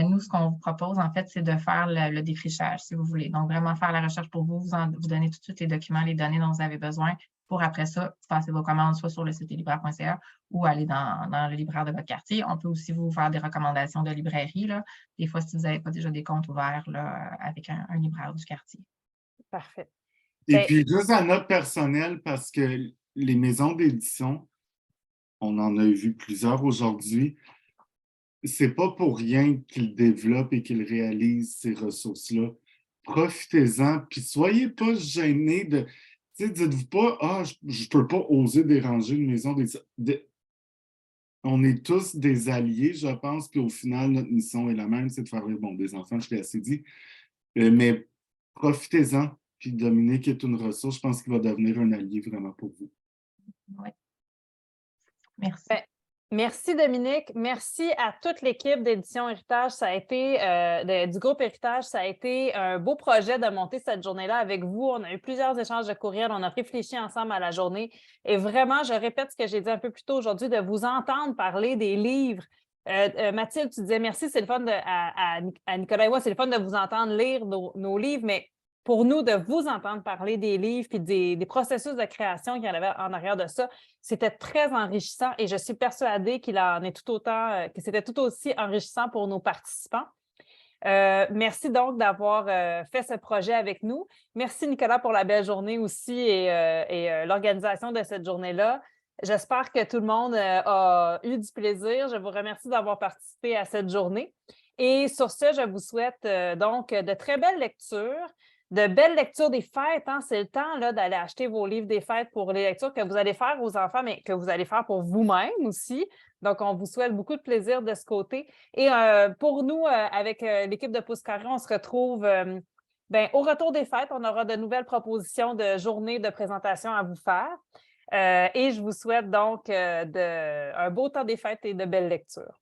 nous, ce qu'on vous propose, en fait, c'est de faire le défrichage, si vous voulez. Donc, vraiment faire la recherche pour vous, vous donner tout de suite les documents, les données dont vous avez besoin pour, après ça, passer vos commandes soit sur le site libraire.ca ou aller dans le libraire de votre quartier. On peut aussi vous faire des recommandations de librairie, là, des fois, si vous n'avez pas déjà des comptes ouverts là, avec un libraire du quartier. Parfait. Et Ben, puis, juste à note personnelle, parce que les maisons d'édition, on en a vu plusieurs aujourd'hui, c'est pas pour rien qu'ils développent et qu'ils réalisent ces ressources-là. Profitez-en, puis soyez pas gênés de... Tu sais, dites-vous pas, ah, je peux pas oser déranger une maison d'édition. On est tous des alliés, je pense, puis au final, notre mission est la même, c'est de faire lire des enfants, je l'ai assez dit. Mais profitez-en. Puis Dominique est une ressource, je pense qu'il va devenir un allié vraiment pour vous. Oui. Merci. Ben, merci Dominique. Merci à toute l'équipe d'Édition Héritage. Ça a été du groupe Héritage. Ça a été un beau projet de monter cette journée-là avec vous. On a eu plusieurs échanges de courriels. On a réfléchi ensemble à la journée. Et vraiment, je répète ce que j'ai dit un peu plus tôt aujourd'hui, de vous entendre parler des livres. Mathilde, tu disais merci, c'est le fun à Nicolas et moi, c'est le fun de vous entendre lire nos livres, mais pour nous, de vous entendre parler des livres et des processus de création qu'il y en avait en arrière de ça, c'était très enrichissant et je suis persuadée qu'il en est tout autant, que c'était tout aussi enrichissant pour nos participants. Merci donc d'avoir fait ce projet avec nous. Merci Nicolas pour la belle journée aussi et l'organisation de cette journée-là. J'espère que tout le monde a eu du plaisir. Je vous remercie d'avoir participé à cette journée. Et sur ce, je vous souhaite donc de très belles lectures, de belles lectures des fêtes. Hein. C'est le temps là, d'aller acheter vos livres des fêtes pour les lectures que vous allez faire aux enfants, mais que vous allez faire pour vous-même aussi. Donc, on vous souhaite beaucoup de plaisir de ce côté. Et pour nous, avec l'équipe de Pouce Carré, on se retrouve au retour des fêtes. On aura de nouvelles propositions de journées de présentation à vous faire. Et je vous souhaite donc un beau temps des fêtes et de belles lectures.